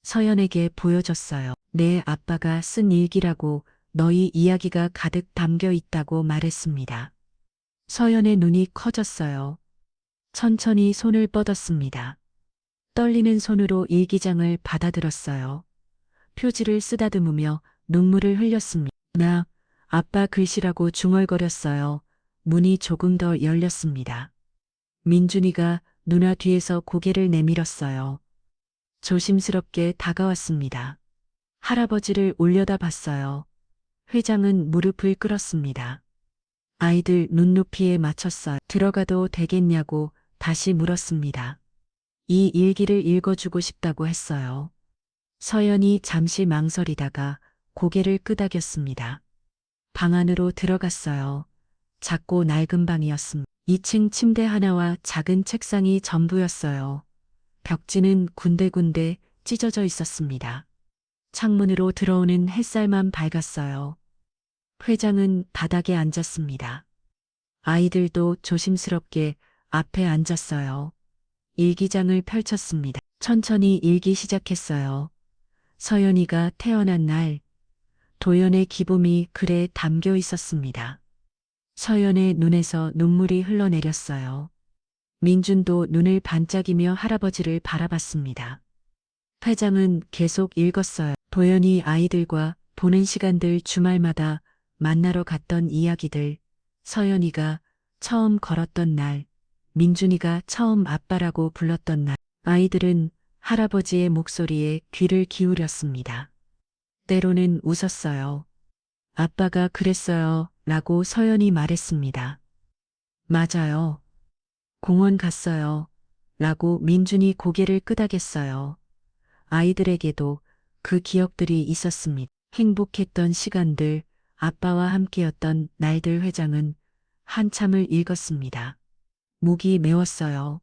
서연에게 보여줬어요. 내 아빠가 쓴 일기라고 너희 이야기가 가득 담겨 있다고 말했습니다. 서연의 눈이 커졌어요. 천천히 손을 뻗었습니다. 떨리는 손으로 일기장을 받아들었어요. 표지를 쓰다듬으며 눈물을 흘렸습니다. 나 아빠 글씨라고 중얼거렸어요. 문이 조금 더 열렸습니다. 민준이가 누나 뒤에서 고개를 내밀었어요. 조심스럽게 다가왔습니다. 할아버지를 올려다 봤어요. 회장은 무릎을 꿇었습니다. 아이들 눈높이에 맞췄어요. 들어가도 되겠냐고 다시 물었습니다. 이 일기를 읽어주고 싶다고 했어요. 서연이 잠시 망설이다가 고개를 끄덕였습니다. 방 안으로 들어갔어요. 작고 낡은 방이었습니다. 2층 침대 하나와 작은 책상이 전부였어요. 벽지는 군데군데 찢어져 있었습니다. 창문으로 들어오는 햇살만 밝았어요. 회장은 바닥에 앉았습니다. 아이들도 조심스럽게 앞에 앉았어요. 일기장을 펼쳤습니다. 천천히 읽기 시작했어요. 서연이가 태어난 날, 도연의 기범이 글에 담겨 있었습니다. 서연의 눈에서 눈물이 흘러내렸어요. 민준도 눈을 반짝이며 할아버지를 바라봤습니다. 회장은 계속 읽었어요. 도연이 아이들과 보낸 시간들, 주말마다 만나러 갔던 이야기들, 서연이가 처음 걸었던 날, 민준이가 처음 아빠라고 불렀던 날, 아이들은 할아버지의 목소리에 귀를 기울였습니다. 때로는 웃었어요. 아빠가 그랬어요. 라고 서연이 말했습니다. 맞아요. 공원 갔어요. 라고 민준이 고개를 끄덕였어요. 아이들에게도 그 기억들이 있었습니다. 행복했던 시간들, 아빠와 함께였던 날들. 회장은 한참을 읽었습니다. 목이 메웠어요.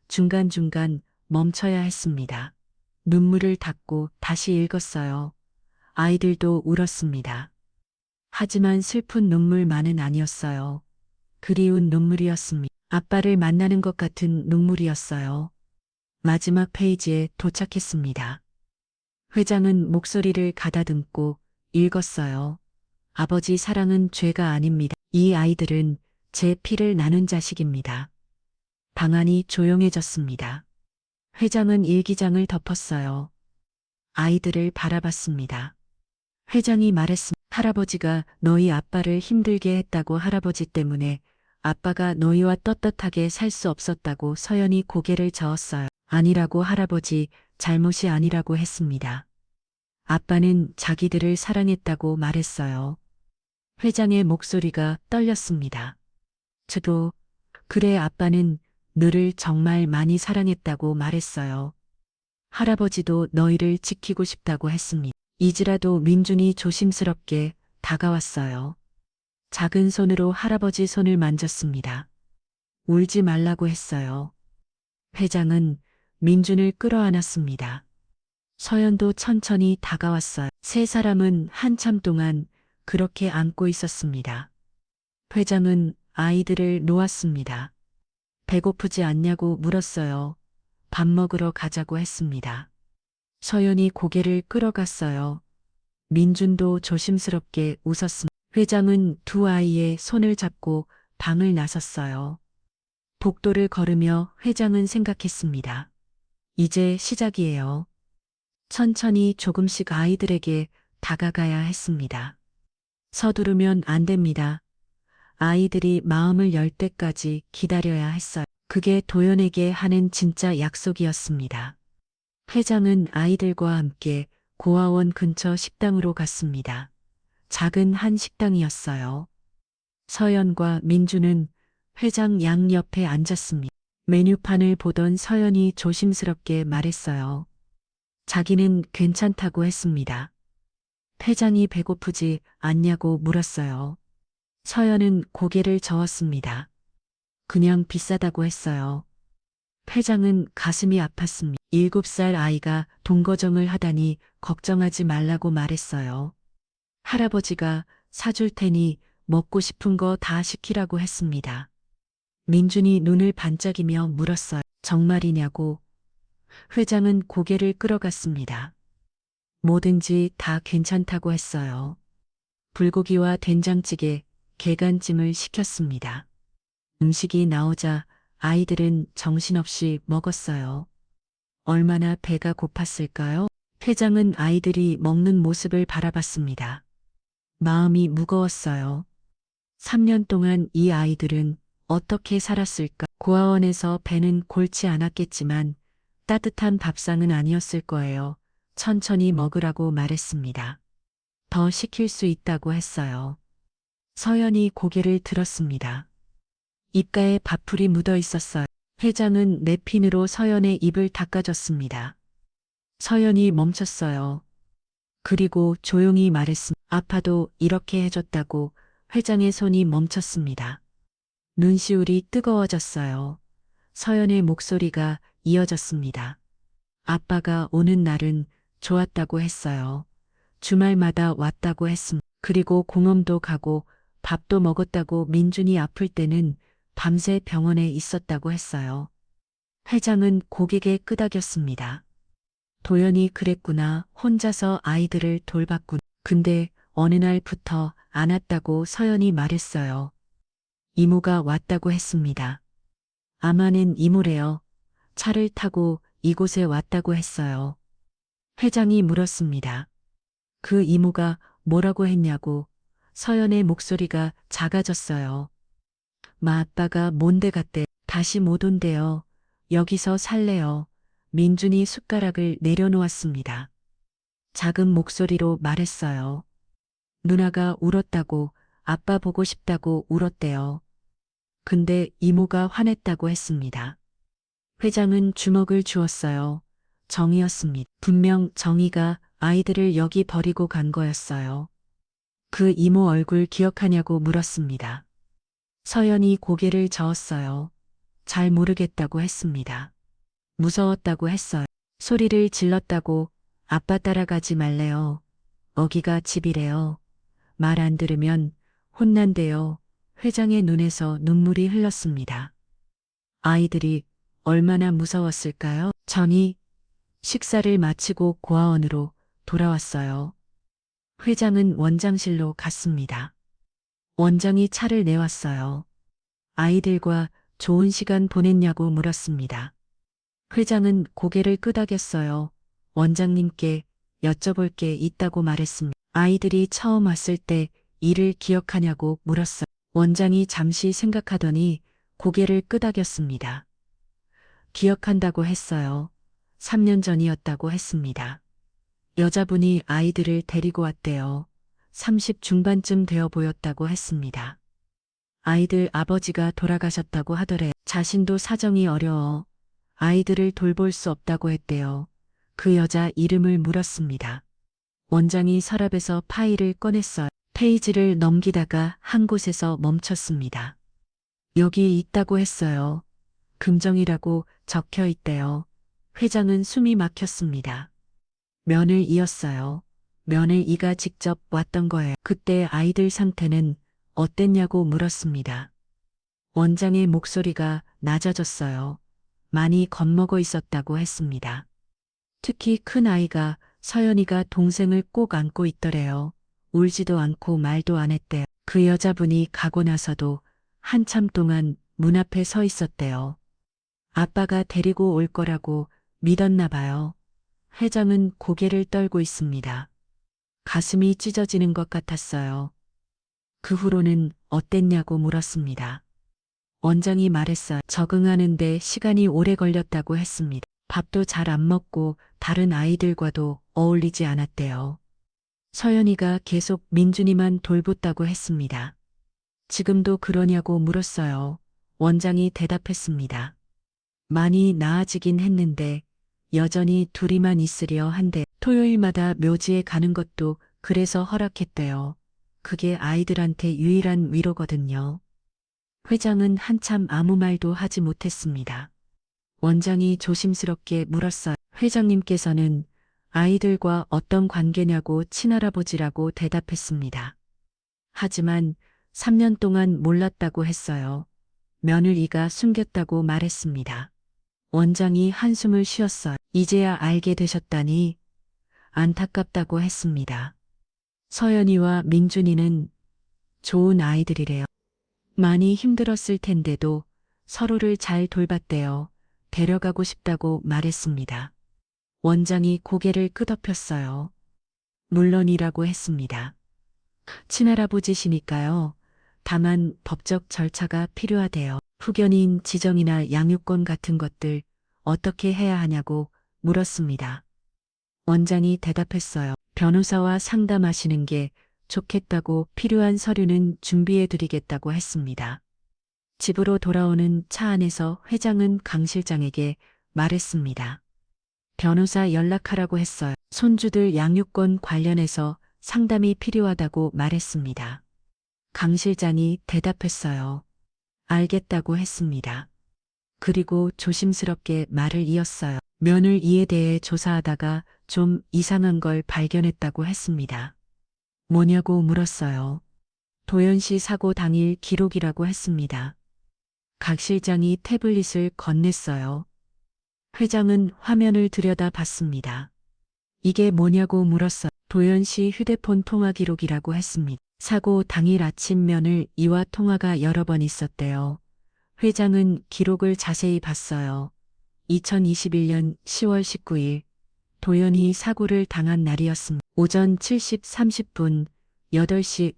중간중간 멈춰야 했습니다. 눈물을 닦고 다시 읽었어요. 아이들도 울었습니다. 하지만 슬픈 눈물만은 아니었어요. 그리운 눈물이었습니다. 아빠를 만나는 것 같은 눈물이었어요. 마지막 페이지에 도착했습니다. 회장은 목소리를 가다듬고 읽었어요. 아버지 사랑은 죄가 아닙니다. 이 아이들은 제 피를 나눈 자식입니다. 방 안이 조용해졌습니다. 회장은 일기장을 덮었어요. 아이들을 바라봤습니다. 회장이 말했습니다. 할아버지가 너희 아빠를 힘들게 했다고, 할아버지 때문에 아빠가 너희와 떳떳하게 살 수 없었다고. 서연이 고개를 저었어요. 아니라고, 할아버지 잘못이 아니라고 했습니다. 아빠는 자기들을 사랑했다고 말했어요. 회장의 목소리가 떨렸습니다. 저도, 그래, 아빠는 너를 정말 많이 사랑했다고 말했어요. 할아버지도 너희를 지키고 싶다고 했습니다. 이지라도 민준이 조심스럽게 다가왔어요. 작은 손으로 할아버지 손을 만졌습니다. 울지 말라고 했어요. 회장은 민준을 끌어안았습니다. 서연도 천천히 다가왔어요. 세 사람은 한참 동안 그렇게 안고 있었습니다. 회장은 아이들을 놓았습니다. 배고프지 않냐고 물었어요. 밥 먹으러 가자고 했습니다. 서연이 고개를 끌어갔어요. 민준도 조심스럽게 웃었습니다. 회장은 두 아이의 손을 잡고 방을 나섰어요. 복도를 걸으며 회장은 생각했습니다. 이제 시작이에요. 천천히 조금씩 아이들에게 다가가야 했습니다. 서두르면 안 됩니다. 아이들이 마음을 열 때까지 기다려야 했어요. 그게 도연에게 하는 진짜 약속이었습니다. 회장은 아이들과 함께 고아원 근처 식당으로 갔습니다. 작은 한 식당이었어요. 서연과 민주는 회장 양옆에 앉았습니다. 메뉴판을 보던 서연이 조심스럽게 말했어요. 자기는 괜찮다고 했습니다. 회장이 배고프지 않냐고 물었어요. 서연은 고개를 저었습니다. 그냥 비싸다고 했어요. 회장은 가슴이 아팠습니다. 7살 아이가 돈거정을 하다니 걱정하지 말라고 말했어요. 할아버지가 사줄 테니 먹고 싶은 거 다 시키라고 했습니다. 민준이 눈을 반짝이며 물었어요. 정말이냐고. 회장은 고개를 끌어갔습니다. 뭐든지 다 괜찮다고 했어요. 불고기와 된장찌개, 계간찜을 시켰습니다. 음식이 나오자 아이들은 정신없이 먹었어요. 얼마나 배가 고팠을까요? 회장은 아이들이 먹는 모습을 바라봤습니다. 마음이 무거웠어요. 3년 동안 이 아이들은 어떻게 살았을까? 고아원에서 배는 골치 않았겠지만 따뜻한 밥상은 아니었을 거예요. 천천히 먹으라고 말했습니다. 더 시킬 수 있다고 했어요. 서연이 고개를 들었습니다. 입가에 밥풀이 묻어 있었어요. 회장은 냅킨으로 서연의 입을 닦아줬습니다. 서연이 멈췄어요. 그리고 조용히 말했습니다. 아파도 이렇게 해줬다고. 회장의 손이 멈췄습니다. 눈시울이 뜨거워졌어요. 서연의 목소리가 이어졌습니다. 아빠가 오는 날은 좋았다고 했어요. 주말마다 왔다고 했습니다. 그리고 공원도 가고 밥도 먹었다고. 민준이 아플 때는 밤새 병원에 있었다고 했어요. 회장은 고개에 끄덕였습니다. 도연이 그랬구나. 혼자서 아이들을 돌봤군. 근데 어느 날부터 안 왔다고 서연이 말했어요. 이모가 왔다고 했습니다. 아마는 이모래요. 차를 타고 이곳에 왔다고 했어요. 회장이 물었습니다. 그 이모가 뭐라고 했냐고. 서연의 목소리가 작아졌어요. 아빠가 뭔데 갔대. 다시 못 온대요. 여기서 살래요. 민준이 숟가락을 내려놓았습니다. 작은 목소리로 말했어요. 누나가 울었다고. 아빠 보고 싶다고 울었대요. 근데 이모가 화냈다고 했습니다. 회장은 주먹을 쥐었어요. 정이었습니다. 분명 정이가 아이들을 여기 버리고 간 거였어요. 그 이모 얼굴 기억하냐고 물었습니다. 서연이 고개를 저었어요. 잘 모르겠다고 했습니다. 무서웠다고 했어요. 소리를 질렀다고. 아빠 따라가지 말래요. 여기가 집이래요. 말 안 들으면 혼난대요. 회장의 눈에서 눈물이 흘렀습니다. 아이들이 얼마나 무서웠을까요? 전이 식사를 마치고 고아원으로 돌아왔어요. 회장은 원장실로 갔습니다. 원장이 차를 내왔어요. 아이들과 좋은 시간 보냈냐고 물었습니다. 회장은 고개를 끄덕였어요. 원장님께 여쭤볼 게 있다고 말했습니다. 아이들이 처음 왔을 때 일을 기억하냐고 물었어요. 원장이 잠시 생각하더니 고개를 끄덕였습니다. 기억한다고 했어요. 3년 전이었다고 했습니다. 여자분이 아이들을 데리고 왔대요. 30 중반쯤 되어 보였다고 했습니다. 아이들 아버지가 돌아가셨다고 하더래. 자신도 사정이 어려워 아이들을 돌볼 수 없다고 했대요. 그 여자 이름을 물었습니다. 원장이 서랍에서 파일을 꺼냈어요. 페이지를 넘기다가 한 곳에서 멈췄습니다. 여기 있다고 했어요. 금정이라고 적혀 있대요. 회장은 숨이 막혔습니다. 면을 이었어요. 면을 이가 직접 왔던 거예요. 그때 아이들 상태는 어땠냐고 물었습니다. 원장의 목소리가 낮아졌어요. 많이 겁먹어 있었다고 했습니다. 특히 큰 아이가 서연이가 동생을 꼭 안고 있더래요. 울지도 않고 말도 안 했대요. 그 여자분이 가고 나서도 한참 동안 문 앞에 서 있었대요. 아빠가 데리고 올 거라고 믿었나 봐요. 회장은 고개를 떨고 있습니다. 가슴이 찢어지는 것 같았어요. 그 후로는 어땠냐고 물었습니다. 원장이 말했어요. 적응하는데 시간이 오래 걸렸다고 했습니다. 밥도 잘 안 먹고 다른 아이들과도 어울리지 않았대요. 서연이가 계속 민준이만 돌봤다고 했습니다. 지금도 그러냐고 물었어요. 원장이 대답했습니다. 많이 나아지긴 했는데 여전히 둘이만 있으려 한대. 토요일마다 묘지에 가는 것도 그래서 허락했대요. 그게 아이들한테 유일한 위로거든요. 회장은 한참 아무 말도 하지 못했습니다. 원장이 조심스럽게 물었어요. 회장님께서는 아이들과 어떤 관계냐고 친할아버지라고 대답했습니다. 하지만 3년 동안 몰랐다고 했어요. 며느리가 숨겼다고 말했습니다. 원장이 한숨을 쉬었어요. 이제야 알게 되셨다니 안타깝다고 했습니다. 서연이와 민준이는 좋은 아이들이래요. 많이 힘들었을 텐데도 서로를 잘 돌봤대요. 데려가고 싶다고 말했습니다. 원장이 고개를 끄덕였어요. 물론이라고 했습니다. 친할아버지시니까요. 다만 법적 절차가 필요하대요. 후견인 지정이나 양육권 같은 것들 어떻게 해야 하냐고 물었습니다. 원장이 대답했어요. 변호사와 상담하시는 게 좋겠다고 필요한 서류는 준비해 드리겠다고 했습니다. 집으로 돌아오는 차 안에서 회장은 강 실장에게 말했습니다. 변호사 연락하라고 했어요. 손주들 양육권 관련해서 상담이 필요하다고 말했습니다. 강 실장이 대답했어요. 알겠다고 했습니다. 그리고 조심스럽게 말을 이었어요. 며느리에 대해 조사하다가 좀 이상한 걸 발견했다고 했습니다. 뭐냐고 물었어요. 도연 씨 사고 당일 기록이라고 했습니다. 각 실장이 태블릿을 건넸어요. 회장은 화면을 들여다봤습니다. 이게 뭐냐고 물었어요. 도연 씨 휴대폰 통화 기록이라고 했습니다. 사고 당일 아침 며느리와 통화가 여러 번 있었대요. 회장은 기록을 자세히 봤어요. 2021년 10월 19일 도연이 사고를 당한 날이었습니다. 오전 7시 30분, 8시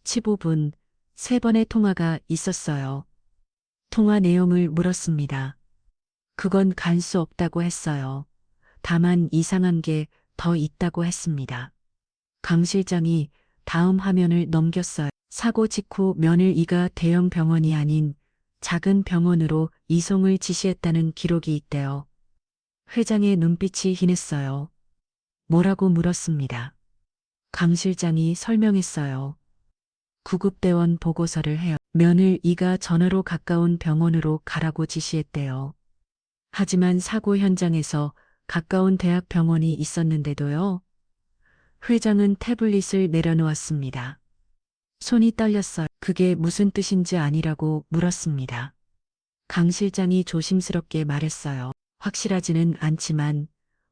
15분, 세 번의 통화가 있었어요. 통화 내용을 물었습니다. 그건 갈 수 없다고 했어요. 다만 이상한 게 더 있다고 했습니다. 강 실장이 다음 화면을 넘겼어요. 사고 직후 며느리가 대형 병원이 아닌 작은 병원으로 이송을 지시했다는 기록이 있대요. 회장의 눈빛이 흰했어요. 뭐라고 물었습니다. 강 실장이 설명했어요. 구급대원 보고서를 해요. 며느리가 전화로 가까운 병원으로 가라고 지시했대요. 하지만 사고 현장에서 가까운 대학 병원이 있었는데도요. 회장은 태블릿을 내려놓았습니다. 손이 떨렸어요. 그게 무슨 뜻인지 아니라고 물었습니다. 강 실장이 조심스럽게 말했어요. 확실하지는 않지만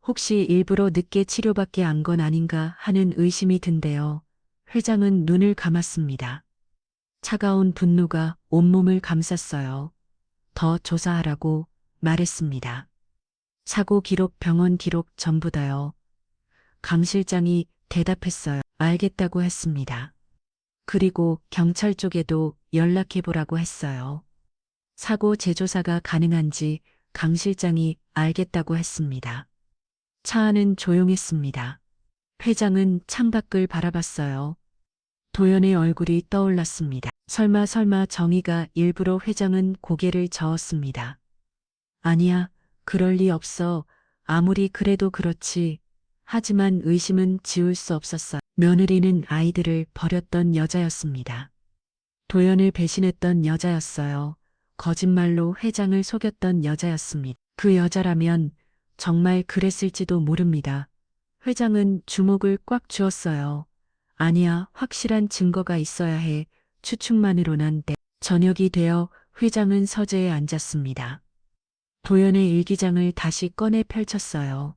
혹시 일부러 늦게 치료받게 한 건 아닌가 하는 의심이 든대요. 회장은 눈을 감았습니다. 차가운 분노가 온몸을 감쌌어요. 더 조사하라고 말했습니다. 사고 기록, 병원 기록 전부 다요. 강 실장이 대답했어요. 알겠다고 했습니다. 그리고 경찰 쪽에도 연락해보라고 했어요. 사고 재조사가 가능한지 강 실장이 알겠다고 했습니다. 차 안은 조용했습니다. 회장은 창밖을 바라봤어요. 도연의 얼굴이 떠올랐습니다. 설마 정의가 일부러. 회장은 고개를 저었습니다. 아니야, 그럴 리 없어. 아무리 그래도 그렇지. 하지만 의심은 지울 수 없었어요. 며느리는 아이들을 버렸던 여자였습니다. 도연을 배신했던 여자였어요. 거짓말로 회장을 속였던 여자였습니다. 그 여자라면 정말 그랬을지도 모릅니다. 회장은 주먹을 꽉 쥐었어요. 아니야, 확실한 증거가 있어야 해. 추측만으로는 안 돼. 저녁이 되어 회장은 서재에 앉았습니다. 도연의 일기장을 다시 꺼내 펼쳤어요.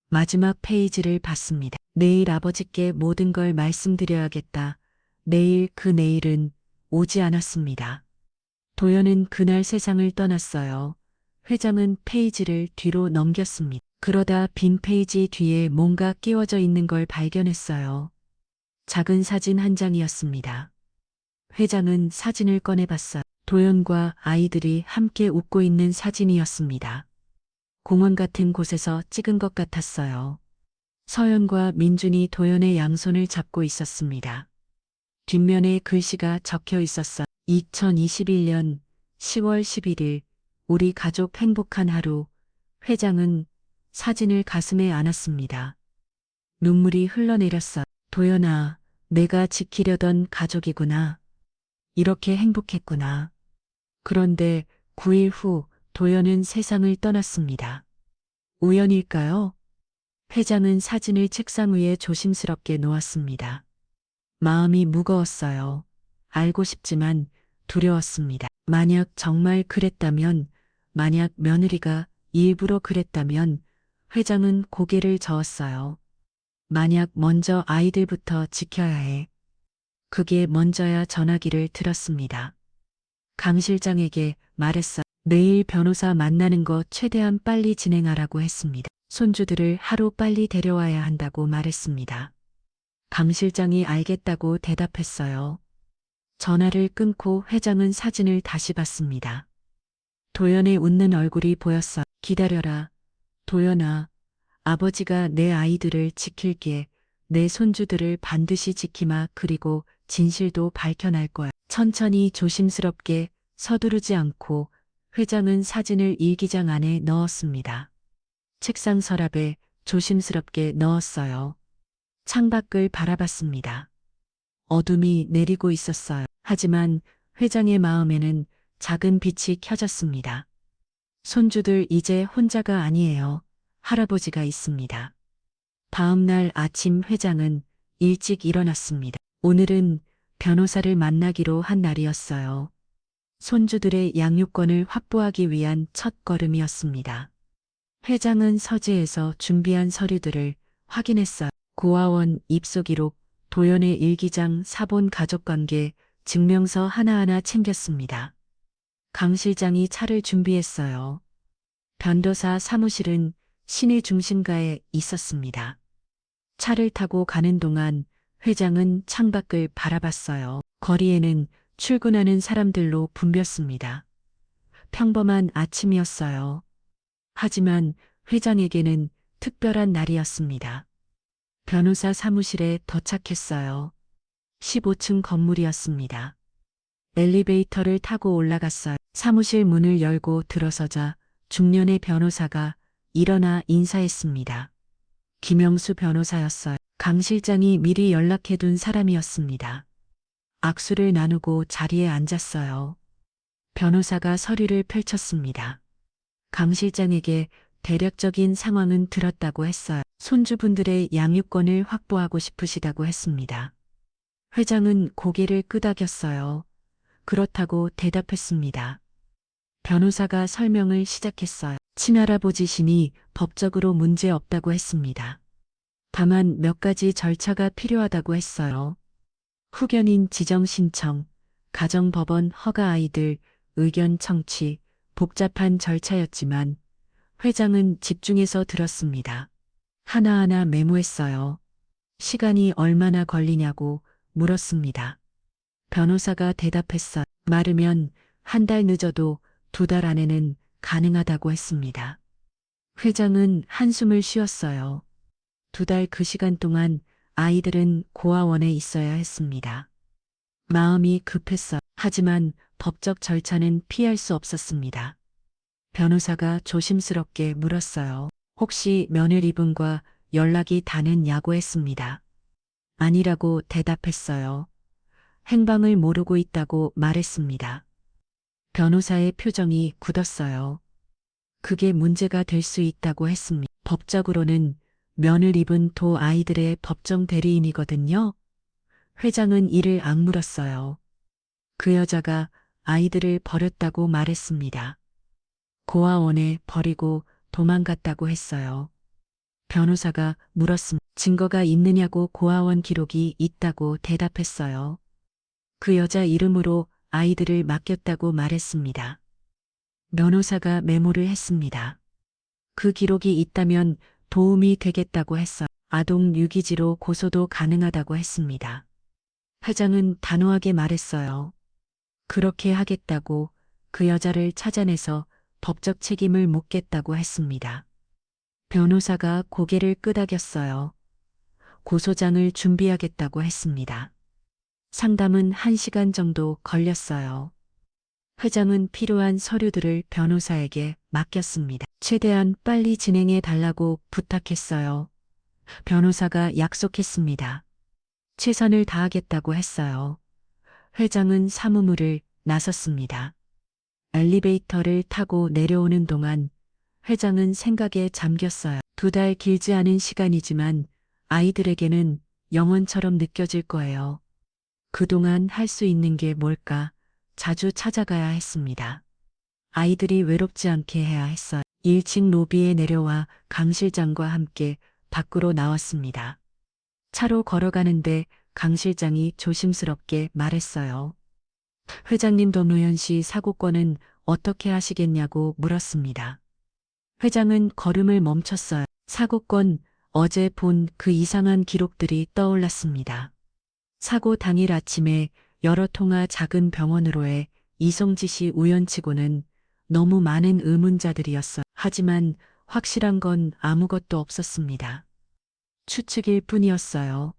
마지막 페이지를 봤습니다. 내일 아버지께 모든 걸 말씀드려야겠다. 내일, 그 내일은 오지 않았습니다. 도연은 그날 세상을 떠났어요. 회장은 페이지를 뒤로 넘겼습니다. 그러다 빈 페이지 뒤에 뭔가 끼워져 있는 걸 발견했어요. 작은 사진 한 장이었습니다. 회장은 사진을 꺼내봤어요. 도연과 아이들이 함께 웃고 있는 사진이었습니다. 공원 같은 곳에서 찍은 것 같았어요. 서연과 민준이 도연의 양손을 잡고 있었습니다. 뒷면에 글씨가 적혀 있었어요. 2021년 10월 11일 우리 가족 행복한 하루. 회장은 사진을 가슴에 안았습니다. 눈물이 흘러내렸어요. 도연아, 내가 지키려던 가족이구나. 이렇게 행복했구나. 그런데 9일 후 도연은 세상을 떠났습니다. 우연일까요? 회장은 사진을 책상 위에 조심스럽게 놓았습니다. 마음이 무거웠어요. 알고 싶지만 두려웠습니다. 만약 정말 그랬다면, 만약 며느리가 일부러 그랬다면 회장은 고개를 저었어요. 만약 먼저 아이들부터 지켜야 해. 그게 먼저야. 전화기를 들었습니다. 강 실장에게 말했어. 내일 변호사 만나는 거 최대한 빨리 진행하라고 했습니다. 손주들을 하루 빨리 데려와야 한다고 말했습니다. 강 실장이 알겠다고 대답했어요. 전화를 끊고 회장은 사진을 다시 봤습니다. 도연의 웃는 얼굴이 보였어. 기다려라. 도연아, 아버지가 내 아이들을 지킬게. 내 손주들을 반드시 지키마. 그리고 진실도 밝혀낼 거야. 천천히 조심스럽게 서두르지 않고 회장은 사진을 일기장 안에 넣었습니다. 책상 서랍에 조심스럽게 넣었어요. 창밖을 바라봤습니다. 어둠이 내리고 있었어요. 하지만 회장의 마음에는 작은 빛이 켜졌습니다. 손주들 이제 혼자가 아니에요. 할아버지가 있습니다. 다음 날 아침 회장은 일찍 일어났습니다. 오늘은 변호사를 만나기로 한 날이었어요. 손주들의 양육권을 확보하기 위한 첫 걸음이었습니다. 회장은 서재에서 준비한 서류들을 확인했어요. 고아원 입소기록, 도연의 일기장, 사본 가족관계, 증명서 하나하나 챙겼습니다. 강 실장이 차를 준비했어요. 변도사 사무실은 시내 중심가에 있었습니다. 차를 타고 가는 동안 회장은 창밖을 바라봤어요. 거리에는 출근하는 사람들로 붐볐습니다. 평범한 아침이었어요. 하지만 회장에게는 특별한 날이었습니다. 변호사 사무실에 도착했어요. 15층 건물이었습니다. 엘리베이터를 타고 올라갔어요. 사무실 문을 열고 들어서자 중년의 변호사가 일어나 인사했습니다. 김영수 변호사였어요. 강 실장이 미리 연락해둔 사람이었습니다. 악수를 나누고 자리에 앉았어요. 변호사가 서류를 펼쳤습니다. 강 실장에게 대략적인 상황은 들었다고 했어요. 손주분들의 양육권을 확보하고 싶으시다고 했습니다. 회장은 고개를 끄덕였어요. 그렇다고 대답했습니다. 변호사가 설명을 시작했어요. 친할아버지시니 법적으로 문제 없다고 했습니다. 다만 몇 가지 절차가 필요하다고 했어요. 후견인 지정 신청, 가정법원 허가 아이들, 의견 청취, 복잡한 절차였지만 회장은 집중해서 들었습니다. 하나하나 메모했어요. 시간이 얼마나 걸리냐고 물었습니다. 변호사가 대답했어요. 마르면 한 달 늦어도 2달 안에는 가능하다고 했습니다. 회장은 한숨을 쉬었어요. 2달 그 시간 동안 아이들은 고아원에 있어야 했습니다. 마음이 급했어요. 하지만 법적 절차는 피할 수 없었습니다. 변호사가 조심스럽게 물었어요. 혹시 며느리분과 연락이 닿느냐고 했습니다. 아니라고 대답했어요. 행방을 모르고 있다고 말했습니다. 변호사의 표정이 굳었어요. 그게 문제가 될 수 있다고 했습니다. 법적으로는 며느리분 도 아이들의 법정 대리인이거든요. 회장은 이를 악물었어요. 그 여자가 아이들을 버렸다고 말했습니다. 고아원에 버리고 도망갔다고 했어요. 변호사가 물었습니다. 증거가 있느냐고 고아원 기록이 있다고 대답했어요. 그 여자 이름으로 아이들을 맡겼다고 말했습니다. 변호사가 메모를 했습니다. 그 기록이 있다면 도움이 되겠다고 했어요. 아동 유기지로 고소도 가능하다고 했습니다. 회장은 단호하게 말했어요. 그렇게 하겠다고 그 여자를 찾아내서 법적 책임을 묻겠다고 했습니다. 변호사가 고개를 끄덕였어요. 고소장을 준비하겠다고 했습니다. 상담은 1시간 정도 걸렸어요. 회장은 필요한 서류들을 변호사에게 맡겼습니다. 최대한 빨리 진행해 달라고 부탁했어요. 변호사가 약속했습니다. 최선을 다하겠다고 했어요. 회장은 사무실을 나섰습니다. 엘리베이터를 타고 내려오는 동안 회장은 생각에 잠겼어요. 2달 길지 않은 시간이지만 아이들에게는 영원처럼 느껴질 거예요. 그동안 할 수 있는 게 뭘까? 자주 찾아가야 했습니다. 아이들이 외롭지 않게 해야 했어요. 1층 로비에 내려와 강 실장과 함께 밖으로 나왔습니다. 차로 걸어가는데 강 실장이 조심스럽게 말했어요. 회장님 노무현 씨 사고권은 어떻게 하시겠냐고 물었습니다. 회장은 걸음을 멈췄어요. 사고권, 어제 본 그 이상한 기록들이 떠올랐습니다. 사고 당일 아침에 여러 통화 작은 병원으로의 이성지 씨 우연치고는 너무 많은 의문자들이었어요. 하지만 확실한 건 아무것도 없었습니다. 추측일 뿐이었어요.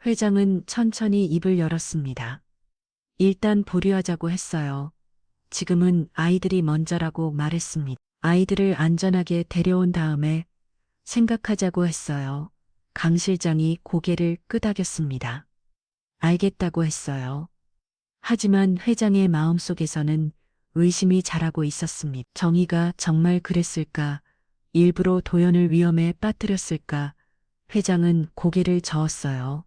회장은 천천히 입을 열었습니다. 일단 보류하자고 했어요. 지금은 아이들이 먼저라고 말했습니다. 아이들을 안전하게 데려온 다음에 생각하자고 했어요. 강 실장이 고개를 끄덕였습니다. 알겠다고 했어요. 하지만 회장의 마음속에서는 의심이 자라고 있었습니다. 정의가 정말 그랬을까? 일부러 도연을 위험에 빠뜨렸을까? 회장은 고개를 저었어요.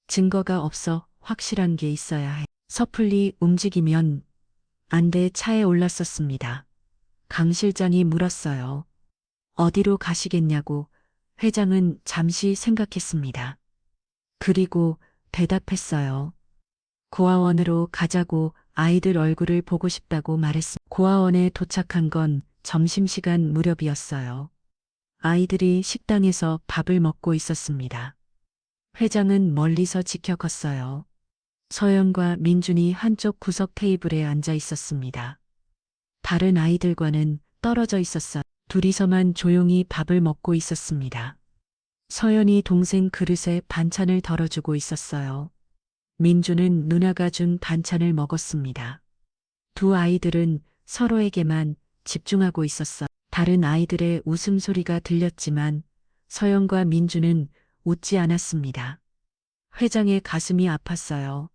증거가 없어 확실한 게 있어야 해. 섣불리 움직이면 안 돼. 차에 올랐었습니다. 강 실장이 물었어요. 어디로 가시겠냐고. 회장은 잠시 생각했습니다. 그리고 대답했어요. 고아원으로 가자고. 아이들 얼굴을 보고 싶다고 말했습니다. 고아원에 도착한 건 점심시간 무렵이었어요. 아이들이 식당에서 밥을 먹고 있었습니다. 회장은 멀리서 지켜갔어요. 서연과 민준이 한쪽 구석 테이블에 앉아 있었습니다. 다른 아이들과는 떨어져 있었어요. 둘이서만 조용히 밥을 먹고 있었습니다. 서연이 동생 그릇에 반찬을 덜어주고 있었어요. 민주는 누나가 준 반찬을 먹었습니다. 두 아이들은 서로에게만 집중하고 있었어요. 다른 아이들의 웃음소리가 들렸지만 서연과 민주는 웃지 않았습니다. 회장의 가슴이 아팠어요.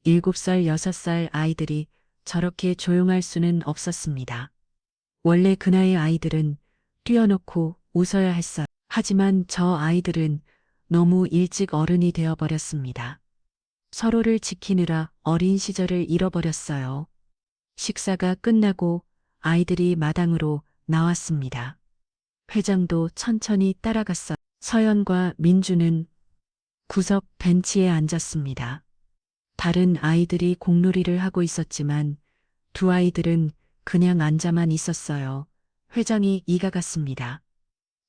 7살, 6살 아이들이 저렇게 조용할 수는 없었습니다. 원래 그 나이 아이들은 뛰어놓고 웃어야 했어요. 하지만 저 아이들은 너무 일찍 어른이 되어버렸습니다. 서로를 지키느라 어린 시절을 잃어버렸어요. 식사가 끝나고 아이들이 마당으로 나왔습니다. 회장도 천천히 따라갔어요. 서연과 민주는 구석 벤치에 앉았습니다. 다른 아이들이 공놀이를 하고 있었지만 두 아이들은 그냥 앉아만 있었어요. 회장이 이가 갔습니다.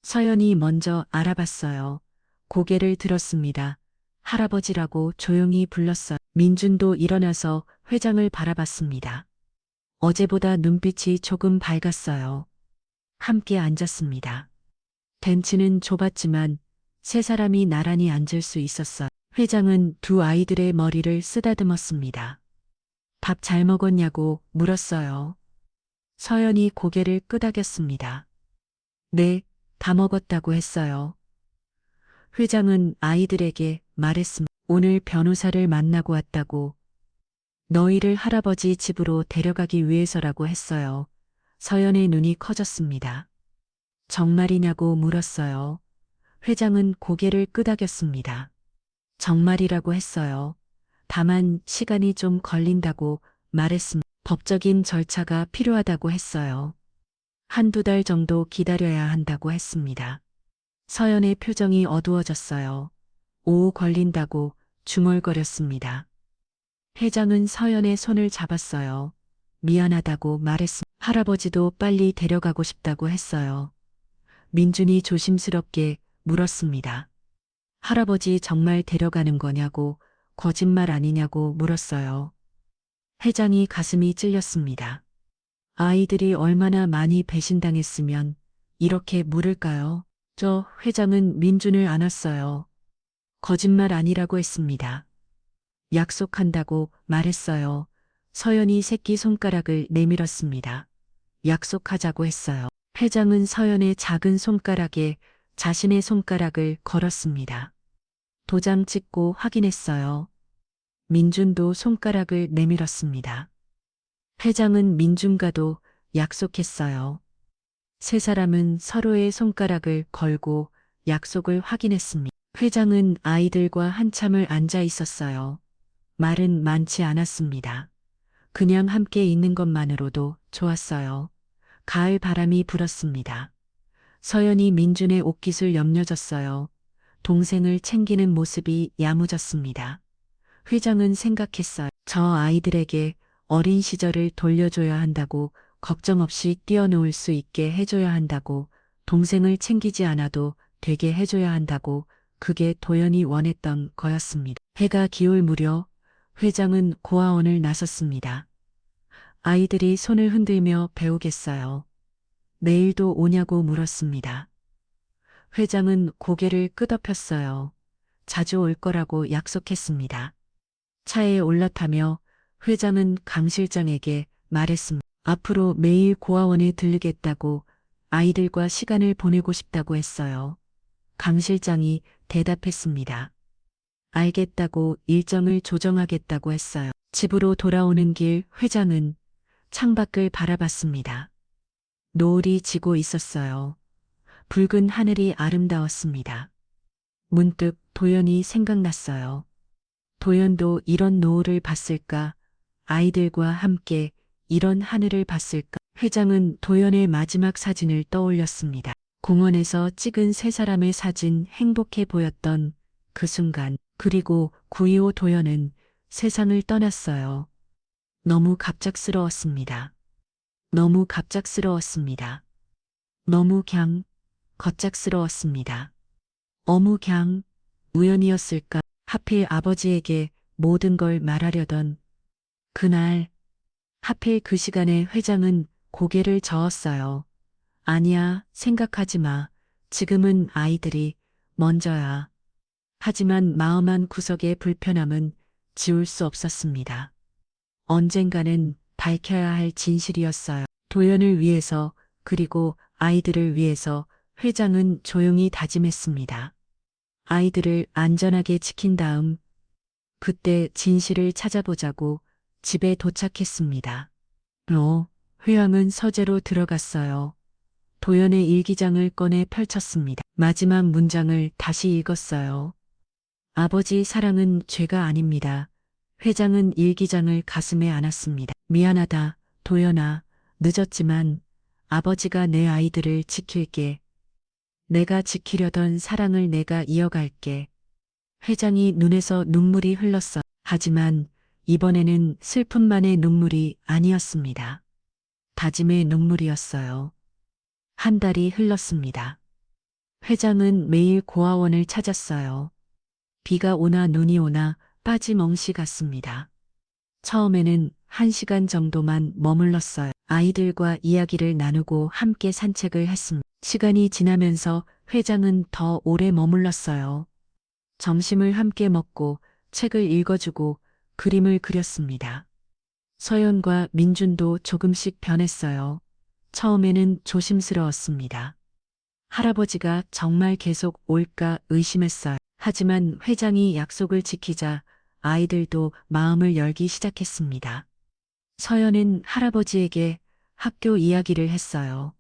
서연이 먼저 알아봤어요. 고개를 들었습니다. 할아버지라고 조용히 불렀어요. 민준도 일어나서 회장을 바라봤습니다. 어제보다 눈빛이 조금 밝았어요. 함께 앉았습니다. 벤치는 좁았지만 세 사람이 나란히 앉을 수 있었어요. 회장은 두 아이들의 머리를 쓰다듬었습니다. 밥 잘 먹었냐고 물었어요. 서연이 고개를 끄덕였습니다. 네, 다 먹었다고 했어요. 회장은 아이들에게 말했습니다. 오늘 변호사를 만나고 왔다고. 너희를 할아버지 집으로 데려가기 위해서라고 했어요. 서연의 눈이 커졌습니다. 정말이냐고 물었어요. 회장은 고개를 끄덕였습니다. 정말이라고 했어요. 다만 시간이 좀 걸린다고 말했습니다. 법적인 절차가 필요하다고 했어요. 한두 달 정도 기다려야 한다고 했습니다. 서연의 표정이 어두워졌어요. 오후 걸린다고 중얼거렸습니다. 회장은 서연의 손을 잡았어요. 미안하다고 말했습니다. 할아버지도 빨리 데려가고 싶다고 했어요. 민준이 조심스럽게 물었습니다. 할아버지 정말 데려가는 거냐고, 거짓말 아니냐고 물었어요. 회장이 가슴이 찔렸습니다. 아이들이 얼마나 많이 배신당했으면 이렇게 물을까요? 저 회장은 민준을 안았어요. 거짓말 아니라고 했습니다. 약속한다고 말했어요. 서연이 새끼 손가락을 내밀었습니다. 약속하자고 했어요. 회장은 서연의 작은 손가락에 자신의 손가락을 걸었습니다. 도장 찍고 확인했어요. 민준도 손가락을 내밀었습니다. 회장은 민준과도 약속했어요. 세 사람은 서로의 손가락을 걸고 약속을 확인했습니다. 회장은 아이들과 한참을 앉아 있었어요. 말은 많지 않았습니다. 그냥 함께 있는 것만으로도 좋았어요. 가을 바람이 불었습니다. 서연이 민준의 옷깃을 염려줬어요. 동생을 챙기는 모습이 야무졌습니다. 회장은 생각했어요. 저 아이들에게 어린 시절을 돌려줘야 한다고, 걱정 없이 뛰어놀 수 있게 해줘야 한다고, 동생을 챙기지 않아도 되게 해줘야 한다고, 그게 도연이 원했던 거였습니다. 해가 기울 무렵 회장은 고아원을 나섰습니다. 아이들이 손을 흔들며 배우겠어요. 내일도 오냐고 물었습니다. 회장은 고개를 끄덕였어요. 자주 올 거라고 약속했습니다. 차에 올라타며 회장은 강 실장에게 말했습니다. 앞으로 매일 고아원에 들르겠다고 아이들과 시간을 보내고 싶다고 했어요. 강 실장이 대답했습니다. 알겠다고 일정을 조정하겠다고 했어요. 집으로 돌아오는 길 회장은 창밖을 바라봤습니다. 노을이 지고 있었어요. 붉은 하늘이 아름다웠습니다. 문득 도연이 생각났어요. 도연도 이런 노을을 봤을까? 아이들과 함께 이런 하늘을 봤을까? 회장은 도연의 마지막 사진을 떠올렸습니다. 공원에서 찍은 세 사람의 사진 행복해 보였던 그 순간, 그리고 9.25 도연은 세상을 떠났어요. 너무 갑작스러웠습니다. 너무 갑작스러웠습니다. 너무 그냥 겉작스러웠습니다. 어무 그냥 우연이었을까? 하필 아버지에게 모든 걸 말하려던 그날, 하필 그 시간에 회장은 고개를 저었어요. 아니야, 생각하지 마. 지금은 아이들이 먼저야. 하지만 마음 한 구석의 불편함은 지울 수 없었습니다. 언젠가는 밝혀야 할 진실이었어요. 도연을 위해서, 그리고 아이들을 위해서 회장은 조용히 다짐했습니다. 아이들을 안전하게 지킨 다음, 그때 진실을 찾아보자고 집에 도착했습니다. 회왕은 서재로 들어갔어요. 도연의 일기장을 꺼내 펼쳤습니다. 마지막 문장을 다시 읽었어요. 아버지 사랑은 죄가 아닙니다. 회장은 일기장을 가슴에 안았습니다. 미안하다, 도연아. 늦었지만 아버지가 내 아이들을 지킬게. 내가 지키려던 사랑을 내가 이어갈게. 회장이 눈에서 눈물이 흘렀어. 하지만 이번에는 슬픔만의 눈물이 아니었습니다. 다짐의 눈물이었어요. 한 달이 흘렀습니다. 회장은 매일 고아원을 찾았어요. 비가 오나 눈이 오나 빠짐없이 갔습니다. 처음에는 1시간 정도만 머물렀어요. 아이들과 이야기를 나누고 함께 산책을 했습니다. 시간이 지나면서 회장은 더 오래 머물렀어요. 점심을 함께 먹고 책을 읽어주고 그림을 그렸습니다. 서연과 민준도 조금씩 변했어요. 처음에는 조심스러웠습니다. 할아버지가 정말 계속 올까 의심했어요. 하지만 회장이 약속을 지키자 아이들도 마음을 열기 시작했습니다. 서연은 할아버지에게 학교 이야기를 했어요.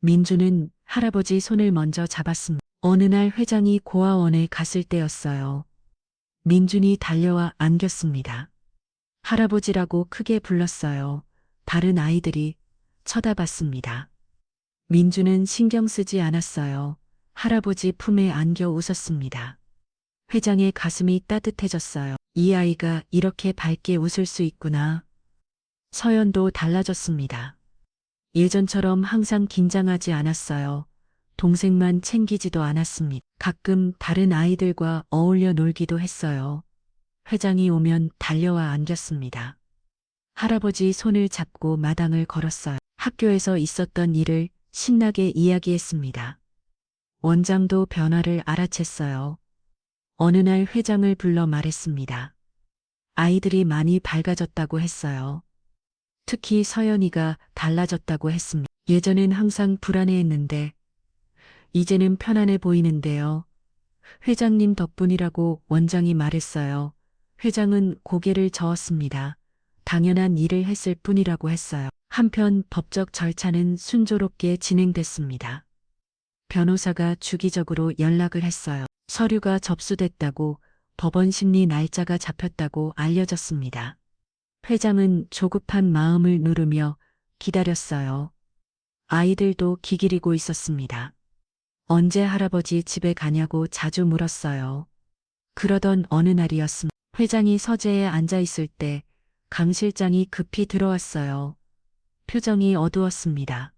민주는 할아버지 손을 먼저 잡았습니다. 어느 날 회장이 고아원에 갔을 때였어요. 민준이 달려와 안겼습니다. 할아버지라고 크게 불렀어요. 다른 아이들이 쳐다봤습니다. 민주는 신경 쓰지 않았어요. 할아버지 품에 안겨 웃었습니다. 회장의 가슴이 따뜻해졌어요. 이 아이가 이렇게 밝게 웃을 수 있구나. 서연도 달라졌습니다. 예전처럼 항상 긴장하지 않았어요. 동생만 챙기지도 않았습니다. 가끔 다른 아이들과 어울려 놀기도 했어요. 회장이 오면 달려와 안겼습니다. 할아버지 손을 잡고 마당을 걸었어요. 학교에서 있었던 일을 신나게 이야기했습니다. 원장도 변화를 알아챘어요. 어느 날 회장을 불러 말했습니다. 아이들이 많이 밝아졌다고 했어요. 특히 서연이가 달라졌다고 했습니다. 예전엔 항상 불안해했는데 이제는 편안해 보이는데요. 회장님 덕분이라고 원장이 말했어요. 회장은 고개를 저었습니다. 당연한 일을 했을 뿐이라고 했어요. 한편 법적 절차는 순조롭게 진행됐습니다. 변호사가 주기적으로 연락을 했어요. 서류가 접수됐다고, 법원 심리 날짜가 잡혔다고 알려졌습니다. 회장은 조급한 마음을 누르며 기다렸어요. 아이들도 기다리고 있었습니다. 언제 할아버지 집에 가냐고 자주 물었어요. 그러던 어느 날이었습니다. 회장이 서재에 앉아 있을 때 강 실장이 급히 들어왔어요. 표정이 어두웠습니다.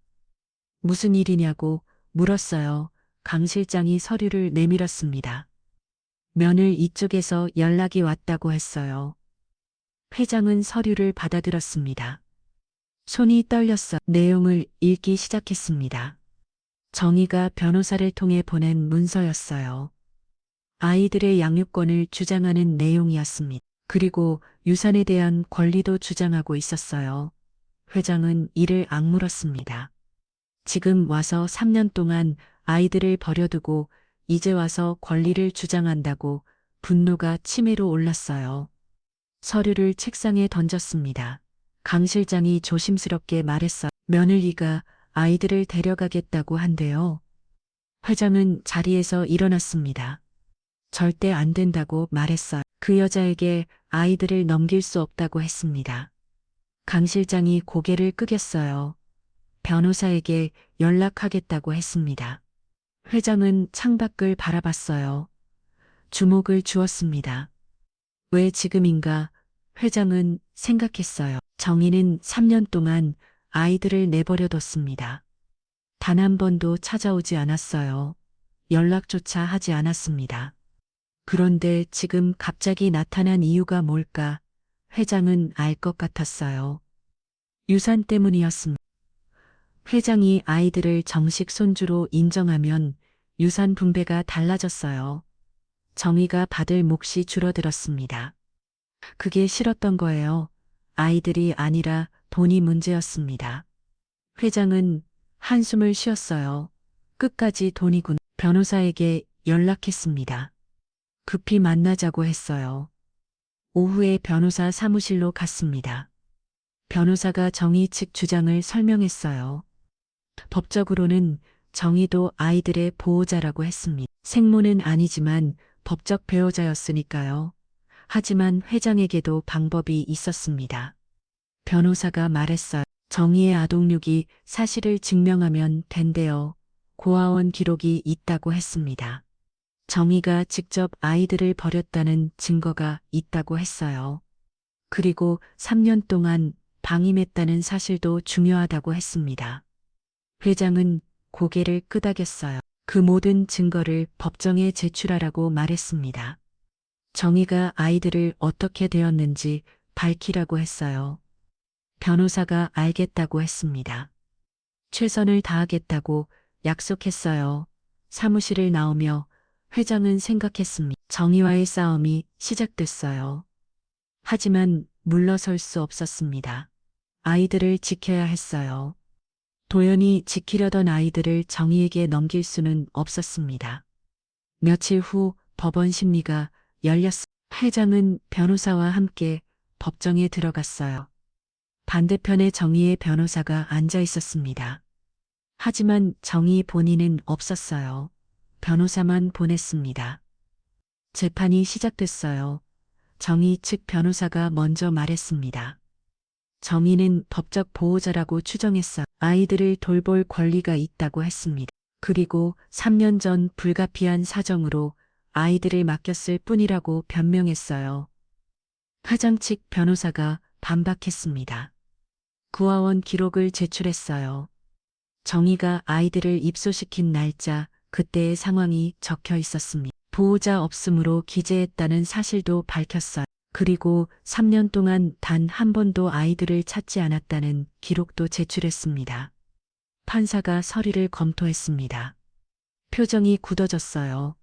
무슨 일이냐고 물었어요. 강 실장이 서류를 내밀었습니다. 며느리 이쪽에서 연락이 왔다고 했어요. 회장은 서류를 받아들었습니다. 손이 떨렸어. 내용을 읽기 시작했습니다. 정희가 변호사를 통해 보낸 문서였어요. 아이들의 양육권을 주장하는 내용이었습니다. 그리고 유산에 대한 권리도 주장하고 있었어요. 회장은 이를 악물었습니다. 지금 와서 3년 동안 아이들을 버려두고 이제 와서 권리를 주장한다고 분노가 치밀어 올랐어요. 서류를 책상에 던졌습니다. 강 실장이 조심스럽게 말했어. 며느리가 아이들을 데려가겠다고 한대요. 회장은 자리에서 일어났습니다. 절대 안 된다고 말했어요. 그 여자에게 아이들을 넘길 수 없다고 했습니다. 강 실장이 고개를 끄겼어요. 변호사에게 연락하겠다고 했습니다. 회장은 창밖을 바라봤어요. 주목을 주었습니다. 왜 지금인가? 회장은 생각했어요. 정희는 3년 동안 아이들을 내버려뒀습니다. 단 한 번도 찾아오지 않았어요. 연락조차 하지 않았습니다. 그런데 지금 갑자기 나타난 이유가 뭘까? 회장은 알 것 같았어요. 유산 때문이었습니다. 회장이 아이들을 정식 손주로 인정하면 유산 분배가 달라졌어요. 정의가 받을 몫이 줄어들었습니다. 그게 싫었던 거예요. 아이들이 아니라 돈이 문제였습니다. 회장은 한숨을 쉬었어요. 끝까지 돈이군. 변호사에게 연락했습니다. 급히 만나자고 했어요. 오후에 변호사 사무실로 갔습니다. 변호사가 정의 측 주장을 설명했어요. 법적으로는 정의도 아이들의 보호자라고 했습니다. 생모는 아니지만 법적 배우자였으니까요. 하지만 회장에게도 방법이 있었습니다. 변호사가 말했어요. 정의의 아동육이 사실을 증명하면 된대요. 고아원 기록이 있다고 했습니다. 정의가 직접 아이들을 버렸다는 증거가 있다고 했어요. 그리고 3년 동안 방임했다는 사실도 중요하다고 했습니다. 회장은 고개를 끄덕였어요. 그 모든 증거를 법정에 제출하라고 말했습니다. 정의가 아이들을 어떻게 되었는지 밝히라고 했어요. 변호사가 알겠다고 했습니다. 최선을 다하겠다고 약속했어요. 사무실을 나오며 회장은 생각했습니다. 정의와의 싸움이 시작됐어요. 하지만 물러설 수 없었습니다. 아이들을 지켜야 했어요. 도연히 지키려던 아이들을 정의에게 넘길 수는 없었습니다. 며칠 후 법원 심리가 열렸습니다. 회장은 변호사와 함께 법정에 들어갔어요. 반대편에 정의의 변호사가 앉아 있었습니다. 하지만 정의 본인은 없었어요. 변호사만 보냈습니다. 재판이 시작됐어요. 정의 측 변호사가 먼저 말했습니다. 정의는 법적 보호자라고 추정했어 아이들을 돌볼 권리가 있다고 했습니다. 그리고 3년 전 불가피한 사정으로 아이들을 맡겼을 뿐이라고 변명했어요. 회장 측 변호사가 반박했습니다. 구하원 기록을 제출했어요. 정의가 아이들을 입소시킨 날짜, 그때의 상황이 적혀 있었습니다. 보호자 없음으로 기재했다는 사실도 밝혔어요. 그리고 3년 동안 단 한 번도 아이들을 찾지 않았다는 기록도 제출했습니다. 판사가 서류를 검토했습니다. 표정이 굳어졌어요.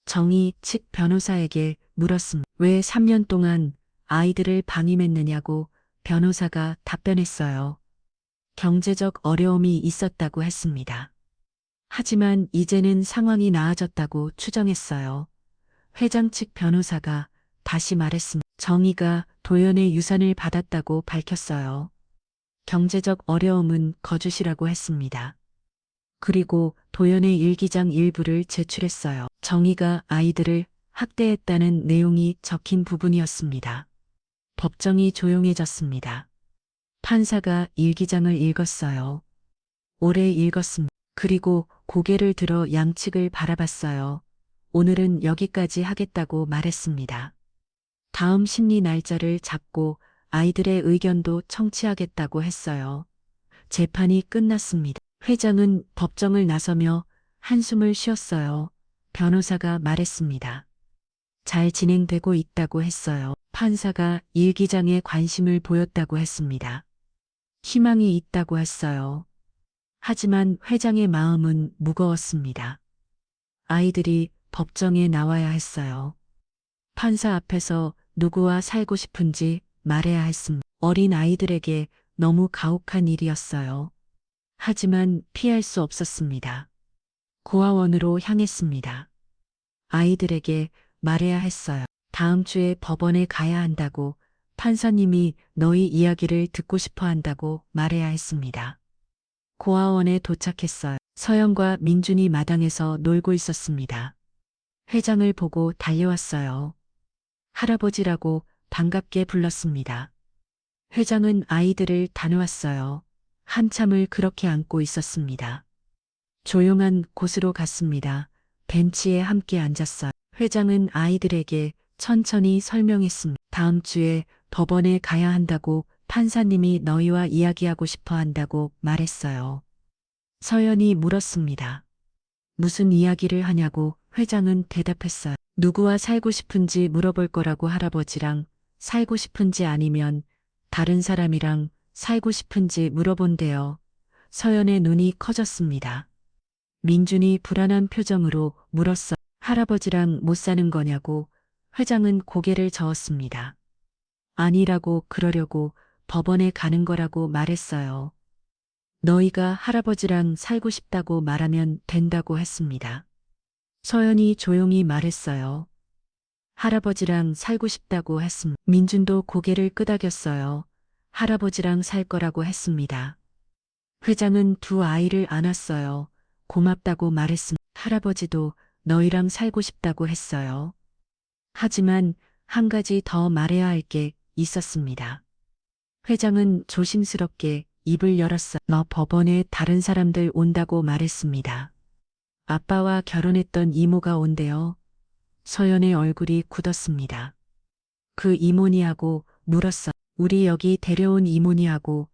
정의 측 변호사에게 물었습니다. 왜 3년 동안 아이들을 방임했느냐고 변호사가 답변했어요. 경제적 어려움이 있었다고 했습니다. 하지만 이제는 상황이 나아졌다고 추정했어요. 회장 측 변호사가 다시 말했습니다. 정의가 도연의 유산을 받았다고 밝혔어요. 경제적 어려움은 거짓이라고 했습니다. 그리고 도연의 일기장 일부를 제출했어요. 정의가 아이들을 학대했다는 내용이 적힌 부분이었습니다. 법정이 조용해졌습니다. 판사가 일기장을 읽었어요. 오래 읽었습니다. 그리고 고개를 들어 양측을 바라봤어요. 오늘은 여기까지 하겠다고 말했습니다. 다음 심리 날짜를 잡고 아이들의 의견도 청취하겠다고 했어요. 재판이 끝났습니다. 회장은 법정을 나서며 한숨을 쉬었어요. 변호사가 말했습니다. 잘 진행되고 있다고 했어요. 판사가 일기장에 관심을 보였다고 했습니다. 희망이 있다고 했어요. 하지만 회장의 마음은 무거웠습니다. 아이들이 법정에 나와야 했어요. 판사 앞에서 누구와 살고 싶은지 말해야 했습니다. 어린 아이들에게 너무 가혹한 일이었어요. 하지만 피할 수 없었습니다. 고아원으로 향했습니다. 아이들에게 말해야 했어요. 다음 주에 법원에 가야 한다고, 판사님이 너희 이야기를 듣고 싶어 한다고 말해야 했습니다. 고아원에 도착했어요. 서영과 민준이 마당에서 놀고 있었습니다. 회장을 보고 달려왔어요. 할아버지라고 반갑게 불렀습니다. 회장은 아이들을 다녀왔어요. 한참을 그렇게 안고 있었습니다. 조용한 곳으로 갔습니다. 벤치에 함께 앉았어요. 회장은 아이들에게 천천히 설명했습니다. 다음 주에 법원에 가야 한다고, 판사님이 너희와 이야기하고 싶어 한다고 말했어요. 서연이 물었습니다. 무슨 이야기를 하냐고. 회장은 대답했어요. 누구와 살고 싶은지 물어볼 거라고. 할아버지랑 살고 싶은지 아니면 다른 사람이랑 살고 싶은지 물어본대요. 서연의 눈이 커졌습니다. 민준이 불안한 표정으로 물었어요. 할아버지랑 못 사는 거냐고. 회장은 고개를 저었습니다. 아니라고, 그러려고 법원에 가는 거라고 말했어요. 너희가 할아버지랑 살고 싶다고 말하면 된다고 했습니다. 서연이 조용히 말했어요. 할아버지랑 살고 싶다고 했습니다. 민준도 고개를 끄덕였어요. 할아버지랑 살 거라고 했습니다. 회장은 두 아이를 안았어요. 고맙다고 말했습니다. 할아버지도 너희랑 살고 싶다고 했어요. 하지만 한 가지 더 말해야 할 게 있었습니다. 회장은 조심스럽게 입을 열었어요. 너 법원에 다른 사람들 온다고 말했습니다. 아빠와 결혼했던 이모가 온대요. 서연의 얼굴이 굳었습니다. 그 이모니하고 물었어. 우리 여기 데려온 이모니하고.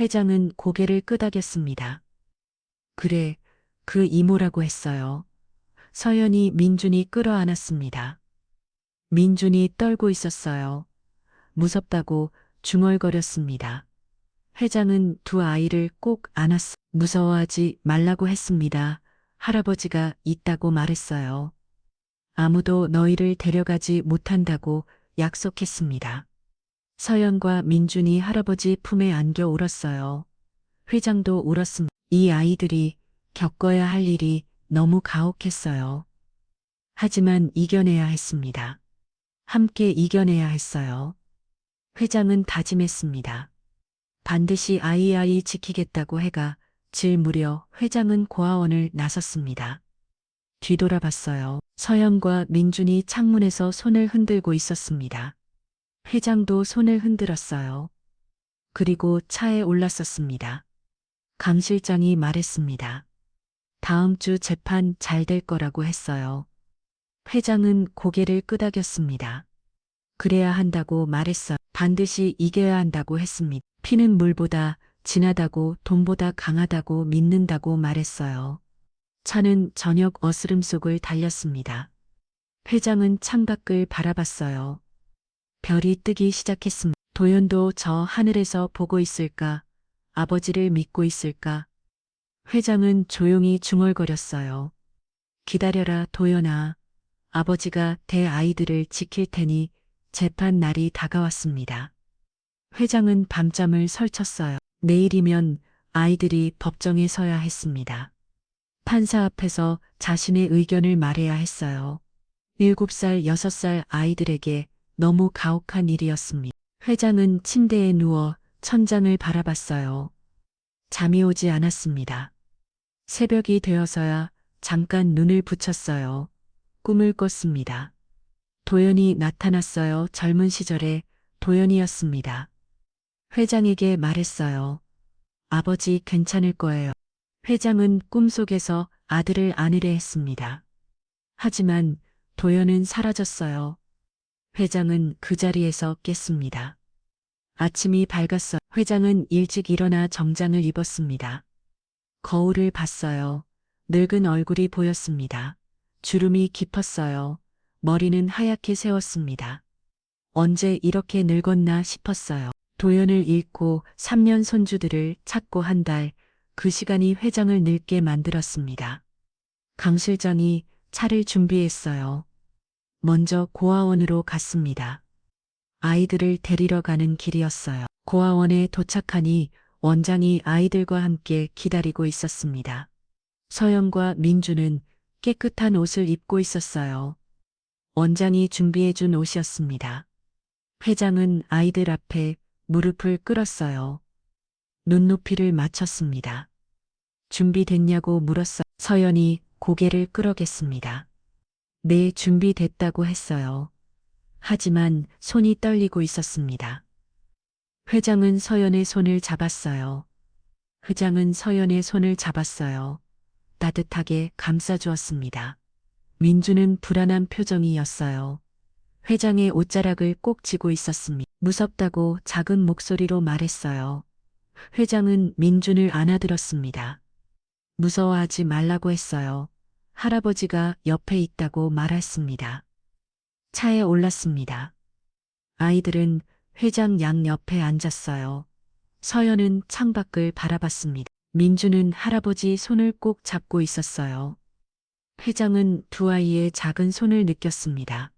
회장은 고개를 끄덕였습니다. 그래, 그 이모라고 했어요. 서연이 민준이 끌어안았습니다. 민준이 떨고 있었어요. 무섭다고 중얼거렸습니다. 회장은 두 아이를 꼭 안았어. 무서워하지 말라고 했습니다. 할아버지가 있다고 말했어요. 아무도 너희를 데려가지 못한다고 약속했습니다. 서연과 민준이 할아버지 품에 안겨 울었어요. 회장도 울었습니다. 이 아이들이 겪어야 할 일이 너무 가혹했어요. 하지만 이겨내야 했습니다. 함께 이겨내야 했어요. 회장은 다짐했습니다. 반드시 아이 지키겠다고. 해가 질 무렵 회장은 고아원을 나섰습니다. 뒤돌아봤어요. 서연과 민준이 창문에서 손을 흔들고 있었습니다. 회장도 손을 흔들었어요. 그리고 차에 올랐었습니다. 강 실장이 말했습니다. 다음 주 재판 잘 될 거라고 했어요. 회장은 고개를 끄덕였습니다. 그래야 한다고 말했어요. 반드시 이겨야 한다고 했습니다. 피는 물보다 진하다고, 돈보다 강하다고 믿는다고 말했어요. 차는 저녁 어스름 속을 달렸습니다. 회장은 창밖을 바라봤어요. 별이 뜨기 시작했습니다. 도연도 저 하늘에서 보고 있을까? 아버지를 믿고 있을까? 회장은 조용히 중얼거렸어요. 기다려라, 도연아. 아버지가 대 아이들을 지킬 테니. 재판 날이 다가왔습니다. 회장은 밤잠을 설쳤어요. 내일이면 아이들이 법정에 서야 했습니다. 판사 앞에서 자신의 의견을 말해야 했어요. 7살, 6살 아이들에게 너무 가혹한 일이었습니다. 회장은 침대에 누워 천장을 바라봤어요. 잠이 오지 않았습니다. 새벽이 되어서야 잠깐 눈을 붙였어요. 꿈을 꿨습니다. 도연이 나타났어요. 젊은 시절의 도연이었습니다. 회장에게 말했어요. 아버지 괜찮을 거예요. 회장은 꿈속에서 아들을 안으려 했습니다. 하지만 도연은 사라졌어요. 회장은 그 자리에서 깼습니다. 아침이 밝았어. 회장은 일찍 일어나 정장을 입었습니다. 거울을 봤어요. 늙은 얼굴이 보였습니다. 주름이 깊었어요. 머리는 하얗게 세웠습니다. 언제 이렇게 늙었나 싶었어요. 도연을 잃고 3년 손주들을 찾고 한 달, 그 시간이 회장을 늙게 만들었습니다. 강 실장이 차를 준비했어요. 먼저 고아원으로 갔습니다. 아이들을 데리러 가는 길이었어요. 고아원에 도착하니 원장이 아이들과 함께 기다리고 있었습니다. 서연과 민주는 깨끗한 옷을 입고 있었어요. 원장이 준비해준 옷이었습니다. 회장은 아이들 앞에 무릎을 꿇었어요. 눈높이를 맞췄습니다. 준비됐냐고 물었어요. 서연이 고개를 끄덕였습니다. 네, 준비됐다고 했어요. 하지만 손이 떨리고 있었습니다. 회장은 서연의 손을 잡았어요. 회장은 서연의 손을 잡았어요. 따뜻하게 감싸주었습니다. 민주는 불안한 표정이었어요. 회장의 옷자락을 꼭 쥐고 있었습니다. 무섭다고 작은 목소리로 말했어요. 회장은 민준을 안아들었습니다. 무서워하지 말라고 했어요. 할아버지가 옆에 있다고 말했습니다. 차에 올랐습니다. 아이들은 회장 양 옆에 앉았어요. 서연은 창밖을 바라봤습니다. 민주는 할아버지 손을 꼭 잡고 있었어요. 회장은 두 아이의 작은 손을 느꼈습니다.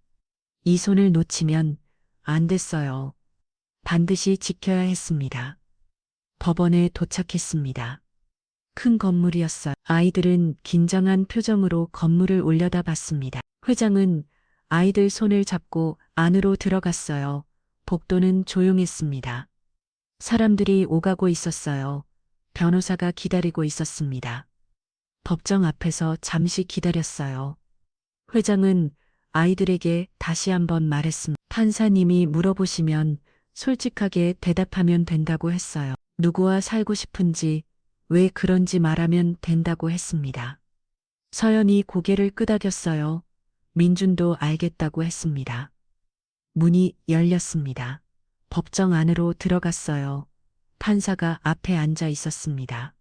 이 손을 놓치면 안 됐어요. 반드시 지켜야 했습니다. 법원에 도착했습니다. 큰 건물이었어요. 아이들은 긴장한 표정으로 건물을 올려다봤습니다. 회장은 아이들 손을 잡고 안으로 들어갔어요. 복도는 조용했습니다. 사람들이 오가고 있었어요. 변호사가 기다리고 있었습니다. 법정 앞에서 잠시 기다렸어요. 회장은 아이들에게 다시 한번 말했습니다. 판사님이 물어보시면 솔직하게 대답하면 된다고 했어요. 누구와 살고 싶은지, 왜 그런지 말하면 된다고 했습니다. 서연이 고개를 끄덕였어요. 민준도 알겠다고 했습니다. 문이 열렸습니다. 법정 안으로 들어갔어요. 판사가 앞에 앉아 있었습니다.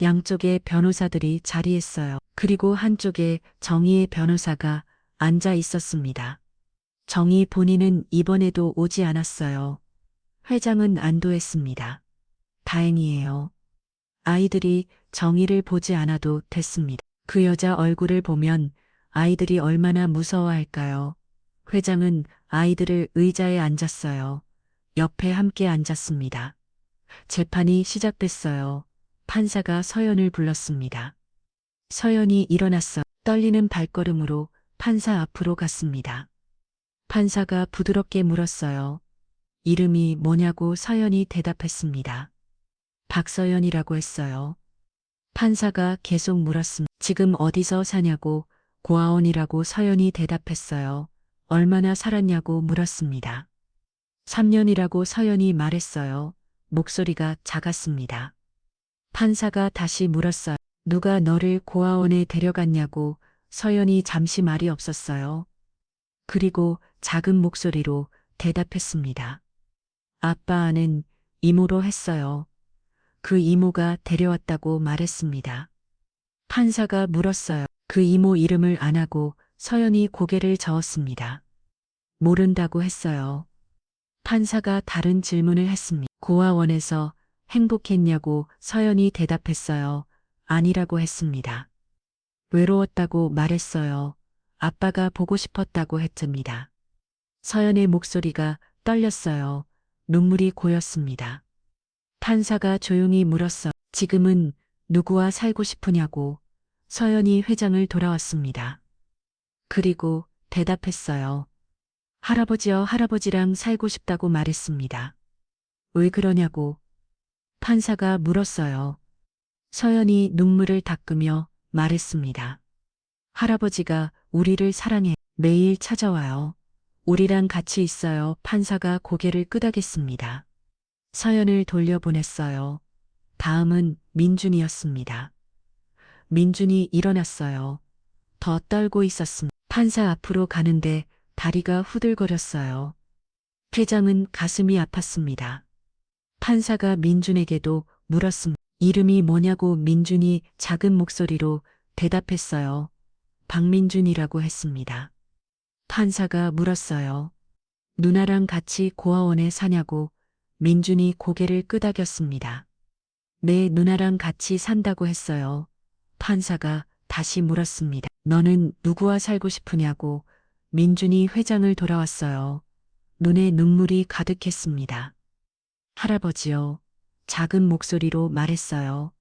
양쪽에 변호사들이 자리했어요. 그리고 한쪽에 정의의 변호사가 앉아 있었습니다. 정의 본인은 이번에도 오지 않았어요. 회장은 안도했습니다. 다행이에요. 아이들이 정의를 보지 않아도 됐습니다. 그 여자 얼굴을 보면 아이들이 얼마나 무서워할까요? 회장은 아이들을 의자에 앉았어요. 옆에 함께 앉았습니다. 재판이 시작됐어요. 판사가 서연을 불렀습니다. 서연이 일어났어 떨리는 발걸음으로 판사 앞으로 갔습니다. 판사가 부드럽게 물었어요. 이름이 뭐냐고 서연이 대답했습니다. 박서연이라고 했어요. 판사가 계속 물었습니다. 지금 어디서 사냐고 고아원이라고 서연이 대답했어요. 얼마나 살았냐고 물었습니다. 3년이라고 서연이 말했어요. 목소리가 작았습니다. 판사가 다시 물었어요. 누가 너를 고아원에 데려갔냐고 서연이 잠시 말이 없었어요. 그리고 작은 목소리로 대답했습니다. 아빠는 이모로 했어요. 그 이모가 데려왔다고 말했습니다. 판사가 물었어요. 그 이모 이름을 안 하고 서연이 고개를 저었습니다. 모른다고 했어요. 판사가 다른 질문을 했습니다. 고아원에서 행복했냐고 서연이 대답했어요. 아니라고 했습니다. 외로웠다고 말했어요. 아빠가 보고 싶었다고 했습니다. 서연의 목소리가 떨렸어요. 눈물이 고였습니다. 판사가 조용히 물었어. 지금은 누구와 살고 싶으냐고. 서연이 회장을 돌아왔습니다. 그리고 대답했어요. 할아버지여 할아버지랑 살고 싶다고 말했습니다. 왜 그러냐고. 판사가 물었어요. 서연이 눈물을 닦으며 말했습니다. 할아버지가 우리를 사랑해 매일 찾아와요. 우리랑 같이 있어요. 판사가 고개를 끄덕였습니다. 서연을 돌려보냈어요. 다음은 민준이었습니다. 민준이 일어났어요. 더 떨고 있었습니다. 판사 앞으로 가는데 다리가 후들거렸어요. 회장은 가슴이 아팠습니다. 판사가 민준에게도 물었습니다. 이름이 뭐냐고 민준이 작은 목소리로 대답했어요. 박민준이라고 했습니다. 판사가 물었어요. 누나랑 같이 고아원에 사냐고. 민준이 고개를 끄덕였습니다. 내 누나랑 같이 산다고 했어요. 판사가 다시 물었습니다. 너는 누구와 살고 싶으냐고. 민준이 회장을 돌아왔어요. 눈에 눈물이 가득했습니다. 할아버지요. 작은 목소리로 말했어요.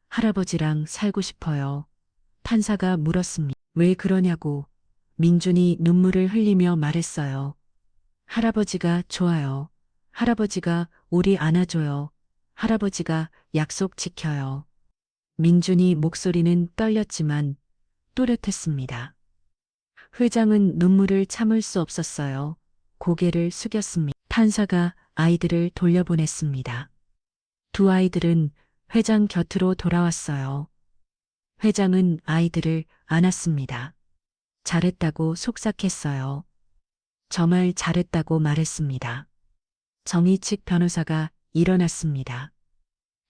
할아버지랑 살고 싶어요. 판사가 물었습니다. 왜 그러냐고. 민준이 눈물을 흘리며 말했어요. 할아버지가 좋아요. 할아버지가 우리 안아줘요. 할아버지가 약속 지켜요. 민준이 목소리는 떨렸지만 또렷했습니다. 회장은 눈물을 참을 수 없었어요. 고개를 숙였습니다. 판사가 아이들을 돌려보냈습니다. 두 아이들은 회장 곁으로 돌아왔어요. 회장은 아이들을 안았습니다. 잘했다고 속삭했어요. 정말 잘했다고 말했습니다. 정희 측 변호사가 일어났습니다.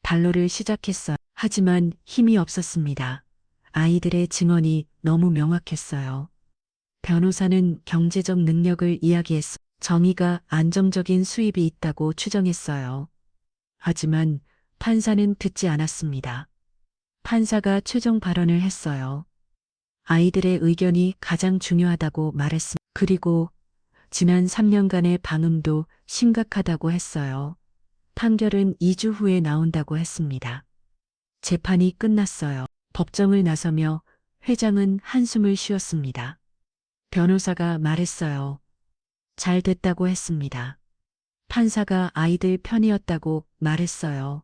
반론을 시작했어요. 하지만 힘이 없었습니다. 아이들의 증언이 너무 명확했어요. 변호사는 경제적 능력을 이야기했어. 정의가 안정적인 수입이 있다고 추정했어요. 하지만 판사는 듣지 않았습니다. 판사가 최종 발언을 했어요. 아이들의 의견이 가장 중요하다고 말했습니다. 그리고 지난 3년간의 방음도 심각하다고 했어요. 판결은 2주 후에 나온다고 했습니다. 재판이 끝났어요. 법정을 나서며 회장은 한숨을 쉬었습니다. 변호사가 말했어요. 잘 됐다고 했습니다. 판사가 아이들 편이었다고 말했어요.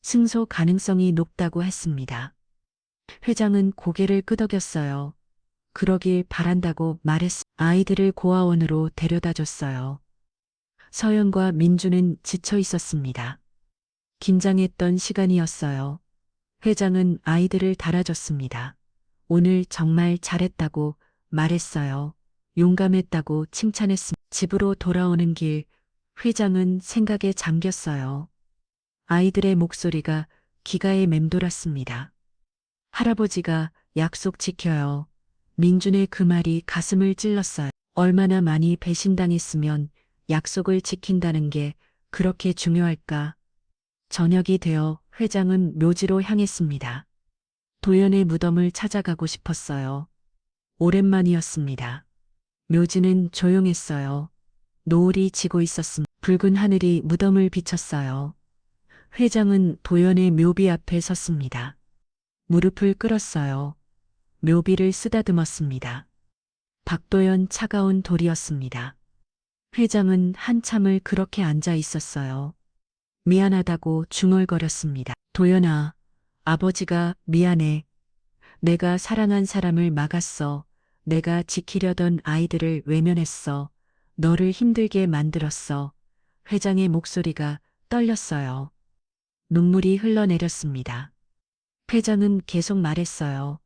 승소 가능성이 높다고 했습니다. 회장은 고개를 끄덕였어요. 그러길 바란다고 아이들을 고아원으로 데려다 줬어요. 서연과 민주는 지쳐 있었습니다. 긴장했던 시간이었어요. 회장은 아이들을 달아줬습니다. 오늘 정말 잘했다고 말했어요. 용감했다고 칭찬했습니다. 집으로 돌아오는 길, 회장은 생각에 잠겼어요. 아이들의 목소리가 귀가에 맴돌았습니다. 할아버지가 약속 지켜요. 민준의 그 말이 가슴을 찔렀어요. 얼마나 많이 배신당했으면 약속을 지킨다는 게 그렇게 중요할까? 저녁이 되어 회장은 묘지로 향했습니다. 도연의 무덤을 찾아가고 싶었어요. 오랜만이었습니다. 묘지는 조용했어요. 노을이 지고 있었습니다. 붉은 하늘이 무덤을 비쳤어요. 회장은 도연의 묘비 앞에 섰습니다. 무릎을 꿇었어요. 묘비를 쓰다듬었습니다. 박도연 차가운 돌이었습니다. 회장은 한참을 그렇게 앉아 있었어요. 미안하다고 중얼거렸습니다. 도연아, 아버지가 미안해. 내가 사랑한 사람을 막았어. 내가 지키려던 아이들을 외면했어. 너를 힘들게 만들었어. 회장의 목소리가 떨렸어요. 눈물이 흘러내렸습니다. 회장은 계속 말했어요.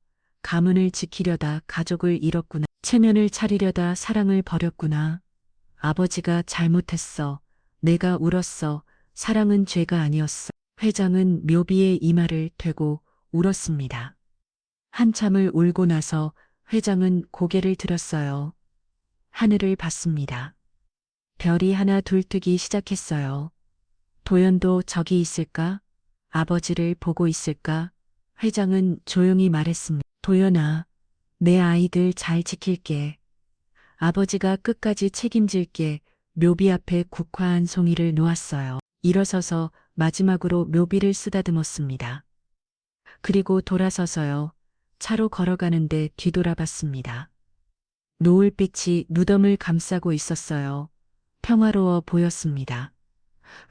가문을 지키려다 가족을 잃었구나. 체면을 차리려다 사랑을 버렸구나. 아버지가 잘못했어. 내가 울었어. 사랑은 죄가 아니었어. 회장은 묘비의 이마를 대고 울었습니다. 한참을 울고 나서 회장은 고개를 들었어요. 하늘을 봤습니다. 별이 하나 둘 뜨기 시작했어요. 도연도 저기 있을까? 아버지를 보고 있을까? 회장은 조용히 말했습니다. 도연아, 내 아이들 잘 지킬게. 아버지가 끝까지 책임질게. 묘비 앞에 국화한 송이를 놓았어요. 일어서서 마지막으로 묘비를 쓰다듬었습니다. 그리고 돌아서서요. 차로 걸어가는데 뒤돌아봤습니다. 노을빛이 무덤을 감싸고 있었어요. 평화로워 보였습니다.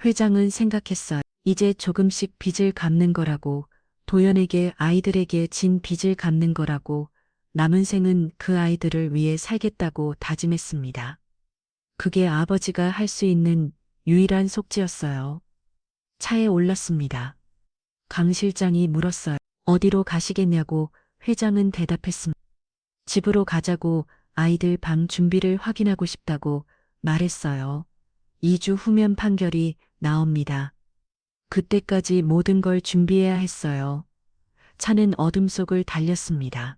회장은 생각했어요. 이제 조금씩 빚을 갚는 거라고, 도연에게 아이들에게 진 빚을 갚는 거라고, 남은 생은 그 아이들을 위해 살겠다고 다짐했습니다. 그게 아버지가 할 수 있는 유일한 속죄였어요. 차에 올랐습니다. 강 실장이 물었어요. 어디로 가시겠냐고. 회장은 대답했습니다. 집으로 가자고. 아이들 방 준비를 확인하고 싶다고 말했어요. 2주 후면 판결이 나옵니다. 그때까지 모든 걸 준비해야 했어요. 차는 어둠 속을 달렸습니다.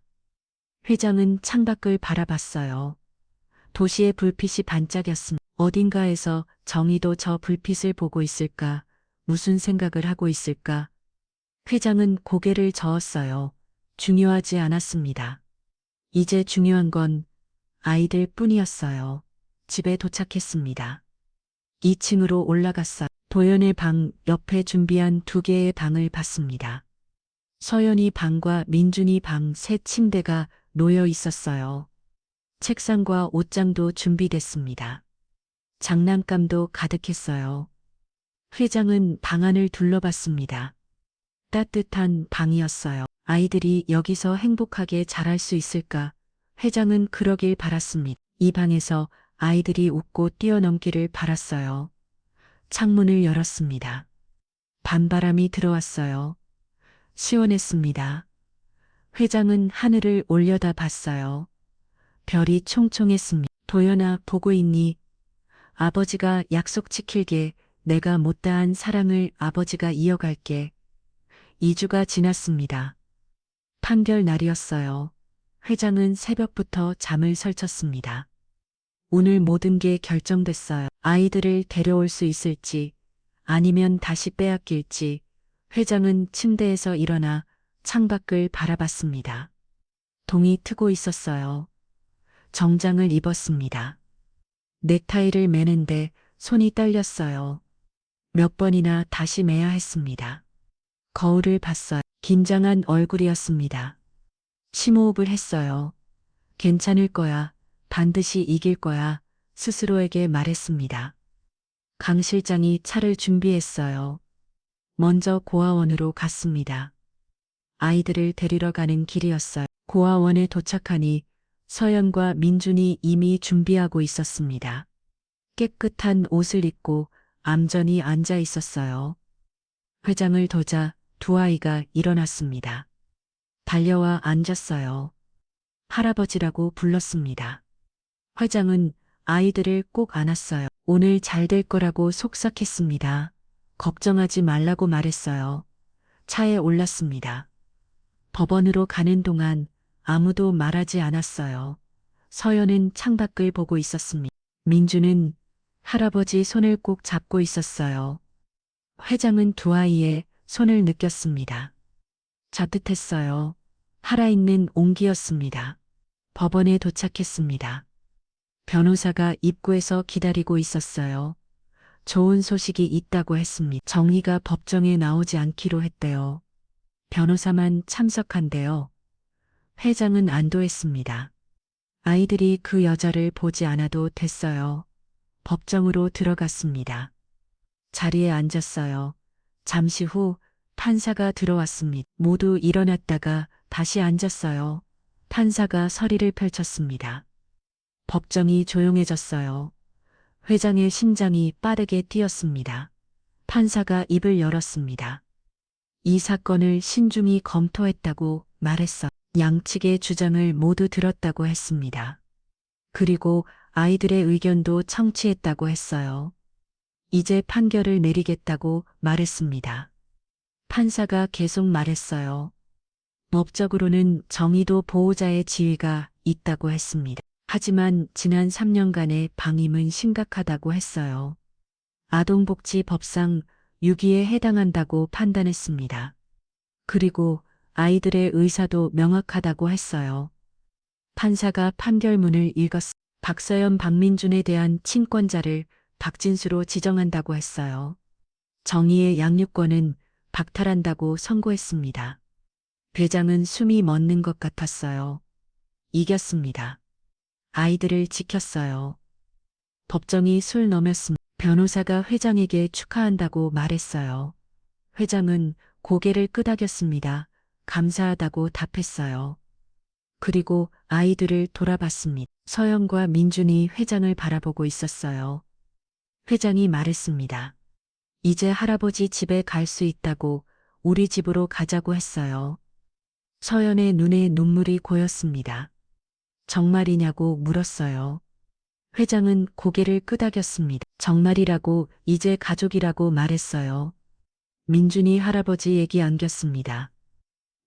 회장은 창밖을 바라봤어요. 도시의 불빛이 반짝였습니다. 어딘가에서 정희도 저 불빛을 보고 있을까? 무슨 생각을 하고 있을까? 회장은 고개를 저었어요. 중요하지 않았습니다. 이제 중요한 건 아이들 뿐이었어요. 집에 도착했습니다. 2층으로 올라갔어요. 도연의 방 옆에 준비한 2개의 방을 봤습니다. 서연이 방과 민준이 방 새 침대가 놓여 있었어요. 책상과 옷장도 준비됐습니다. 장난감도 가득했어요. 회장은 방 안을 둘러봤습니다. 따뜻한 방이었어요. 아이들이 여기서 행복하게 자랄 수 있을까? 회장은 그러길 바랐습니다. 이 방에서 아이들이 웃고 뛰어넘기를 바랐어요. 창문을 열었습니다. 밤바람이 들어왔어요. 시원했습니다. 회장은 하늘을 올려다 봤어요. 별이 총총했습니다. 도연아, 보고 있니? 아버지가 약속 지킬게. 내가 못다한 사랑을 아버지가 이어갈게. 2주가 지났습니다. 판결 날이었어요. 회장은 새벽부터 잠을 설쳤습니다. 오늘 모든 게 결정됐어요. 아이들을 데려올 수 있을지, 아니면 다시 빼앗길지. 회장은 침대에서 일어나 창밖을 바라봤습니다. 동이 트고 있었어요. 정장을 입었습니다. 넥타이를 매는데 손이 떨렸어요. 몇 번이나 다시 매야 했습니다. 거울을 봤어요. 긴장한 얼굴이었습니다. 심호흡을 했어요. 괜찮을 거야. 반드시 이길 거야. 스스로에게 말했습니다. 강 실장이 차를 준비했어요. 먼저 고아원으로 갔습니다. 아이들을 데리러 가는 길이었어요. 고아원에 도착하니 서연과 민준이 이미 준비하고 있었습니다. 깨끗한 옷을 입고 얌전히 앉아 있었어요. 회장을 도자 2아이가 일어났습니다. 달려와 앉았어요. 할아버지라고 불렀습니다. 회장은 아이들을 꼭 안았어요. 오늘 잘 될 거라고 속삭했습니다. 걱정하지 말라고 말했어요. 차에 올랐습니다. 법원으로 가는 동안 아무도 말하지 않았어요. 서연은 창밖을 보고 있었습니다. 민주는 할아버지 손을 꼭 잡고 있었어요. 회장은 2아이의 손을 느꼈습니다. 따뜻했어요. 살아있는 온기였습니다. 법원에 도착했습니다. 변호사가 입구에서 기다리고 있었어요. 좋은 소식이 있다고 했습니다. 정희가 법정에 나오지 않기로 했대요. 변호사만 참석한대요. 회장은 안도했습니다. 아이들이 그 여자를 보지 않아도 됐어요. 법정으로 들어갔습니다. 자리에 앉았어요. 잠시 후 판사가 들어왔습니다. 모두 일어났다가 다시 앉았어요. 판사가 서리를 펼쳤습니다. 법정이 조용해졌어요. 회장의 심장이 빠르게 뛰었습니다. 판사가 입을 열었습니다. 이 사건을 신중히 검토했다고 말했어. 양측의 주장을 모두 들었다고 했습니다. 그리고 아이들의 의견도 청취했다고 했어요. 이제 판결을 내리겠다고 말했습니다. 판사가 계속 말했어요. 법적으로는 정의도 보호자의 지위가 있다고 했습니다. 하지만 지난 3년간의 방임은 심각하다고 했어요. 아동복지법상 유기에 해당한다고 판단했습니다. 그리고 아이들의 의사도 명확하다고 했어요. 판사가 판결문을 읽었습니다. 박서연, 박민준에 대한 친권자를 박진수로 지정한다고 했어요. 정의의 양육권은 박탈한다고 선고했습니다. 회장은 숨이 멎는 것 같았어요. 이겼습니다. 아이들을 지켰어요. 법정이 술 넘었습니다. 변호사가 회장에게 축하한다고 말했어요. 회장은 고개를 끄덕였습니다. 감사하다고 답했어요. 그리고 아이들을 돌아봤습니다. 서연과 민준이 회장을 바라보고 있었어요. 회장이 말했습니다. 이제 할아버지 집에 갈 수 있다고, 우리 집으로 가자고 했어요. 서연의 눈에 눈물이 고였습니다. 정말이냐고 물었어요. 회장은 고개를 끄덕였습니다. 정말이라고, 이제 가족이라고 말했어요. 민준이 할아버지 얘기 안겼습니다.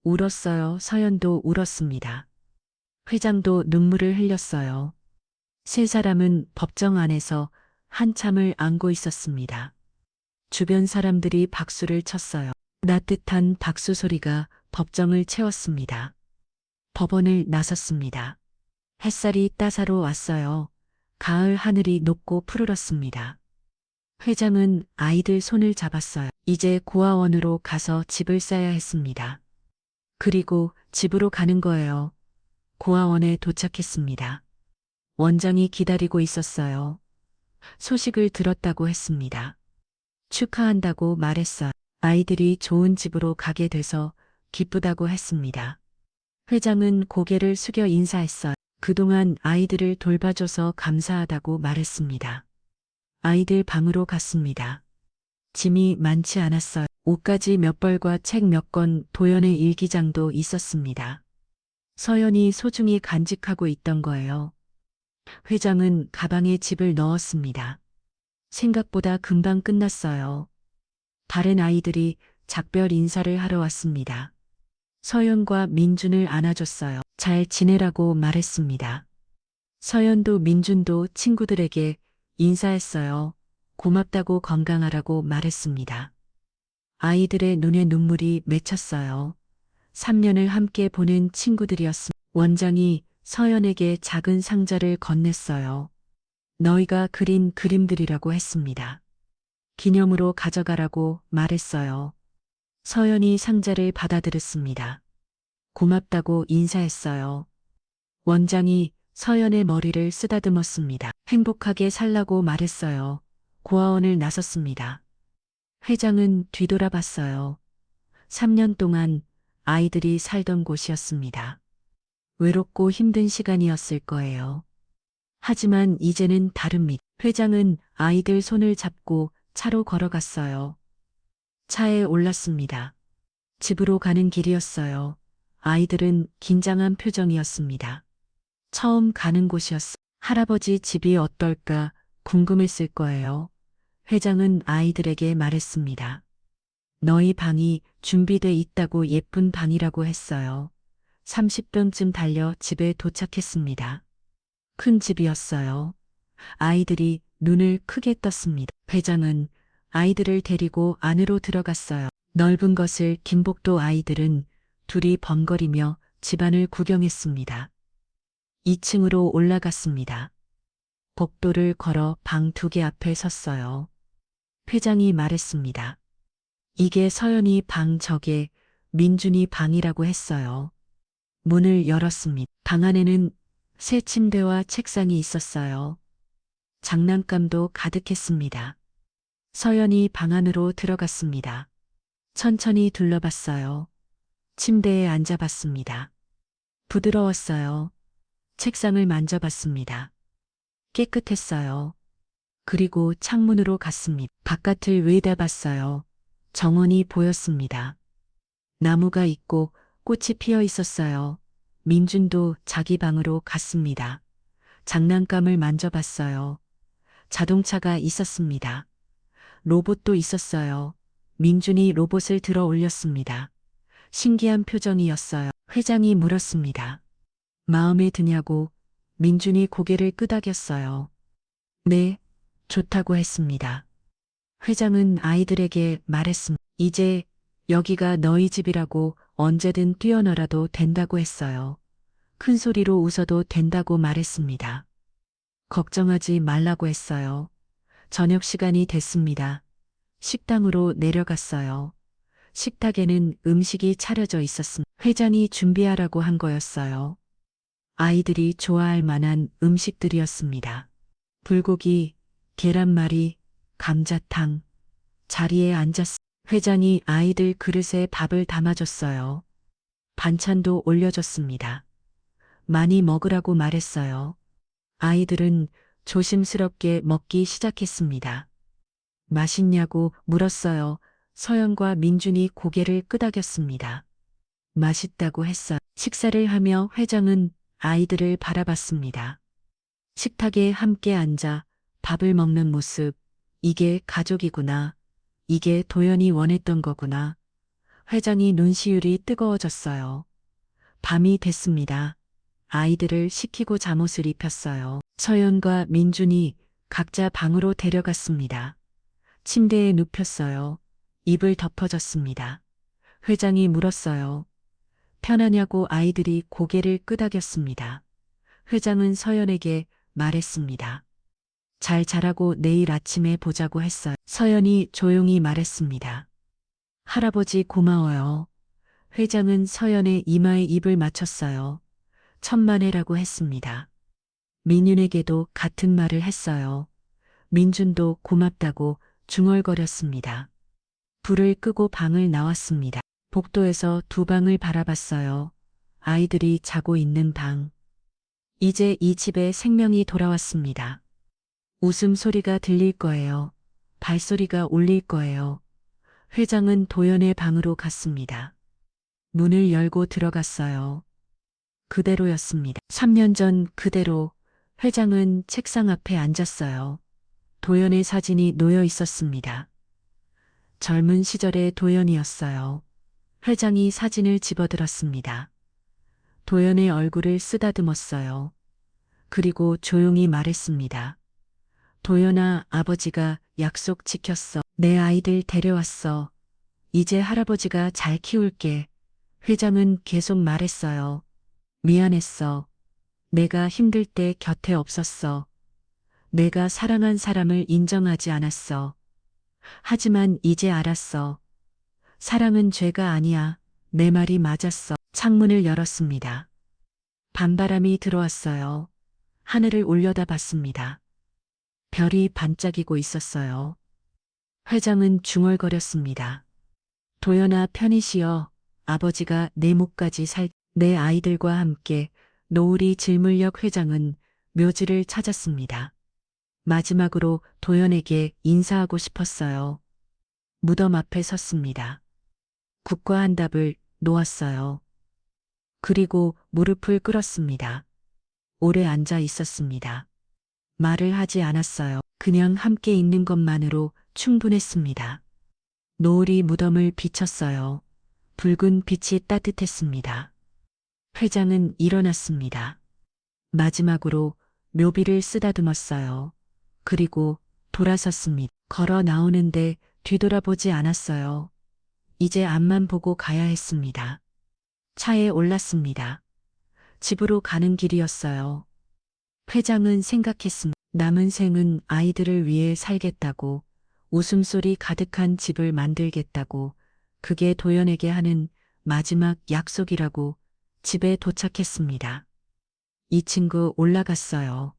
울었어요. 서연도 울었습니다. 회장도 눈물을 흘렸어요. 세 사람은 법정 안에서 한참을 안고 있었습니다. 주변 사람들이 박수를 쳤어요. 따뜻한 박수 소리가 법정을 채웠습니다. 법원을 나섰습니다. 햇살이 따사로웠어요. 가을 하늘이 높고 푸르렀습니다. 회장은 아이들 손을 잡았어요. 이제 고아원으로 가서 집을 싸야 했습니다. 그리고 집으로 가는 거예요. 고아원에 도착했습니다. 원장이 기다리고 있었어요. 소식을 들었다고 했습니다. 축하한다고 말했어요. 아이들이 좋은 집으로 가게 돼서 기쁘다고 했습니다. 회장은 고개를 숙여 인사했어요. 그동안 아이들을 돌봐줘서 감사하다고 말했습니다. 아이들 방으로 갔습니다. 짐이 많지 않았어요. 옷가지 몇 벌과 책 몇 권, 도연의 일기장도 있었습니다. 서연이 소중히 간직하고 있던 거예요. 회장은 가방에 집을 넣었습니다. 생각보다 금방 끝났어요. 다른 아이들이 작별 인사를 하러 왔습니다. 서연과 민준을 안아줬어요. 잘 지내라고 말했습니다. 서연도 민준도 친구들에게 인사했어요. 고맙다고 건강하라고 말했습니다. 아이들의 눈에 눈물이 맺혔어요. 3년을 함께 보낸 친구들이었습니다. 원장이 서연에게 작은 상자를 건넸어요. 너희가 그린 그림들이라고 했습니다. 기념으로 가져가라고 말했어요. 서연이 상자를 받아들였습니다. 고맙다고 인사했어요. 원장이 서연의 머리를 쓰다듬었습니다. 행복하게 살라고 말했어요. 고아원을 나섰습니다. 회장은 뒤돌아봤어요. 3년 동안 아이들이 살던 곳이었습니다. 외롭고 힘든 시간이었을 거예요. 하지만 이제는 다릅니다. 회장은 아이들 손을 잡고 차로 걸어갔어요. 차에 올랐습니다. 집으로 가는 길이었어요. 아이들은 긴장한 표정이었습니다. 처음 가는 곳이었어. 할아버지 집이 어떨까 궁금했을 거예요. 회장은 아이들에게 말했습니다. 너희 방이 준비돼 있다고 예쁜 방이라고 했어요. 30분쯤 달려 집에 도착했습니다. 큰 집이었어요. 아이들이 눈을 크게 떴습니다. 회장은 아이들을 데리고 안으로 들어갔어요. 넓은 것을 김복도 아이들은 둘이 번거리며 집안을 구경했습니다. 2층으로 올라갔습니다. 복도를 걸어 방 2개 앞에 섰어요. 회장이 말했습니다. 이게 서연이 방 저게 민준이 방이라고 했어요. 문을 열었습니다. 방 안에는 새 침대와 책상이 있었어요. 장난감도 가득했습니다. 서연이 방 안으로 들어갔습니다. 천천히 둘러봤어요. 침대에 앉아봤습니다. 부드러웠어요. 책상을 만져봤습니다. 깨끗했어요. 그리고 창문으로 갔습니다. 바깥을 외다봤어요. 정원이 보였습니다. 나무가 있고 꽃이 피어 있었어요. 민준도 자기 방으로 갔습니다. 장난감을 만져봤어요. 자동차가 있었습니다. 로봇도 있었어요. 민준이 로봇을 들어 올렸습니다. 신기한 표정이었어요. 회장이 물었습니다. 마음에 드냐고. 민준이 고개를 끄덕였어요. 네, 좋다고 했습니다. 회장은 아이들에게 말했습니다. 이제 여기가 너희 집이라고 언제든 뛰어놀아도 된다고 했어요. 큰 소리로 웃어도 된다고 말했습니다. 걱정하지 말라고 했어요. 저녁 시간이 됐습니다. 식당으로 내려갔어요. 식탁에는 음식이 차려져 있었습니다. 회장이 준비하라고 한 거였어요. 아이들이 좋아할 만한 음식들이었습니다. 불고기, 계란말이, 감자탕. 자리에 앉았습니다. 회장이 아이들 그릇에 밥을 담아줬어요. 반찬도 올려줬습니다. 많이 먹으라고 말했어요. 아이들은 조심스럽게 먹기 시작했습니다. 맛있냐고 물었어요. 서연과 민준이 고개를 끄덕였습니다. 맛있다고 했어요. 식사를 하며 회장은 아이들을 바라봤습니다. 식탁에 함께 앉아 밥을 먹는 모습, 이게 가족이구나. 이게 도연이 원했던 거구나. 회장이 눈시울이 뜨거워졌어요. 밤이 됐습니다. 아이들을 시키고 잠옷을 입혔어요. 서연과 민준이 각자 방으로 데려갔습니다. 침대에 눕혔어요. 입을 덮어줬습니다. 회장이 물었어요. 편하냐고. 아이들이 고개를 끄덕였습니다. 회장은 서연에게 말했습니다. 잘 자라고 내일 아침에 보자고 했어요. 서연이 조용히 말했습니다. 할아버지 고마워요. 회장은 서연의 이마에 입을 맞췄어요. 천만에라고 했습니다. 민윤에게도 같은 말을 했어요. 민준도 고맙다고 중얼거렸습니다. 불을 끄고 방을 나왔습니다. 복도에서 두 방을 바라봤어요. 아이들이 자고 있는 방. 이제 이 집에 생명이 돌아왔습니다. 웃음소리가 들릴 거예요. 발소리가 울릴 거예요. 회장은 도연의 방으로 갔습니다. 문을 열고 들어갔어요. 그대로였습니다. 3년 전 그대로. 회장은 책상 앞에 앉았어요. 도연의 사진이 놓여 있었습니다. 젊은 시절의 도연이었어요. 회장이 사진을 집어들었습니다. 도연의 얼굴을 쓰다듬었어요. 그리고 조용히 말했습니다. 도연아, 아버지가 약속 지켰어. 내 아이들 데려왔어. 이제 할아버지가 잘 키울게. 회장은 계속 말했어요. 미안했어. 내가 힘들 때 곁에 없었어. 내가 사랑한 사람을 인정하지 않았어. 하지만 이제 알았어. 사랑은 죄가 아니야. 내 말이 맞았어. 창문을 열었습니다. 밤바람이 들어왔어요. 하늘을 올려다봤습니다. 별이 반짝이고 있었어요. 회장은 중얼거렸습니다. 도연아, 편히 쉬어. 아버지가 내 목까지 내 아이들과 함께. 노을이 질물역. 회장은 묘지를 찾았습니다. 마지막으로 도연에게 인사하고 싶었어요. 무덤 앞에 섰습니다. 국과 한 답을 놓았어요. 그리고 무릎을 꿇었습니다. 오래 앉아 있었습니다. 말을 하지 않았어요. 그냥 함께 있는 것만으로 충분했습니다. 노을이 무덤을 비쳤어요. 붉은 빛이 따뜻했습니다. 회장은 일어났습니다. 마지막으로 묘비를 쓰다듬었어요. 그리고 돌아섰습니다. 걸어 나오는데 뒤돌아보지 않았어요. 이제 앞만 보고 가야 했습니다. 차에 올랐습니다. 집으로 가는 길이었어요. 회장은 생각했습니다. 남은 생은 아이들을 위해 살겠다고, 웃음소리 가득한 집을 만들겠다고, 그게 도연에게 하는 마지막 약속이라고. 집에 도착했습니다. 2층 올라갔어요.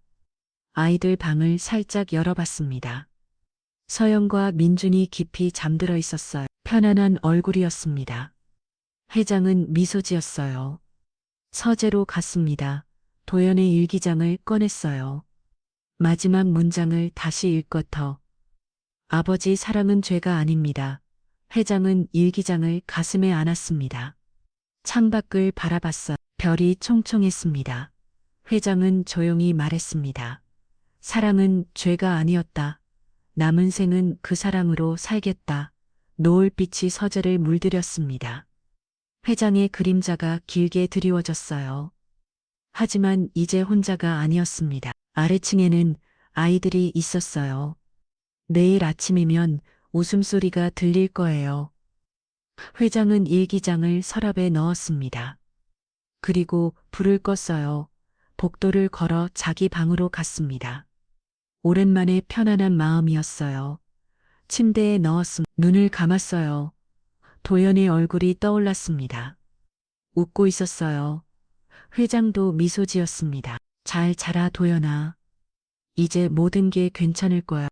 아이들 방을 살짝 열어봤습니다. 서영과 민준이 깊이 잠들어 있었어요. 편안한 얼굴이었습니다. 회장은 미소 지었어요. 서재로 갔습니다. 도연의 일기장을 꺼냈어요. 마지막 문장을 다시 읽었더. 아버지, 사랑은 죄가 아닙니다. 회장은 일기장을 가슴에 안았습니다. 창밖을 바라봤어. 별이 총총했습니다. 회장은 조용히 말했습니다. 사랑은 죄가 아니었다. 남은 생은 그 사랑으로 살겠다. 노을빛이 서재를 물들였습니다. 회장의 그림자가 길게 드리워졌어요. 하지만 이제 혼자가 아니었습니다. 아래층에는 아이들이 있었어요. 내일 아침이면 웃음소리가 들릴 거예요. 회장은 일기장을 서랍에 넣었습니다. 그리고 불을 껐어요. 복도를 걸어 자기 방으로 갔습니다. 오랜만에 편안한 마음이었어요. 침대에 눈을 감았어요. 도연의 얼굴이 떠올랐습니다. 웃고 있었어요. 회장도 미소 지었습니다. 잘 자라, 도연아. 이제 모든 게 괜찮을 거야.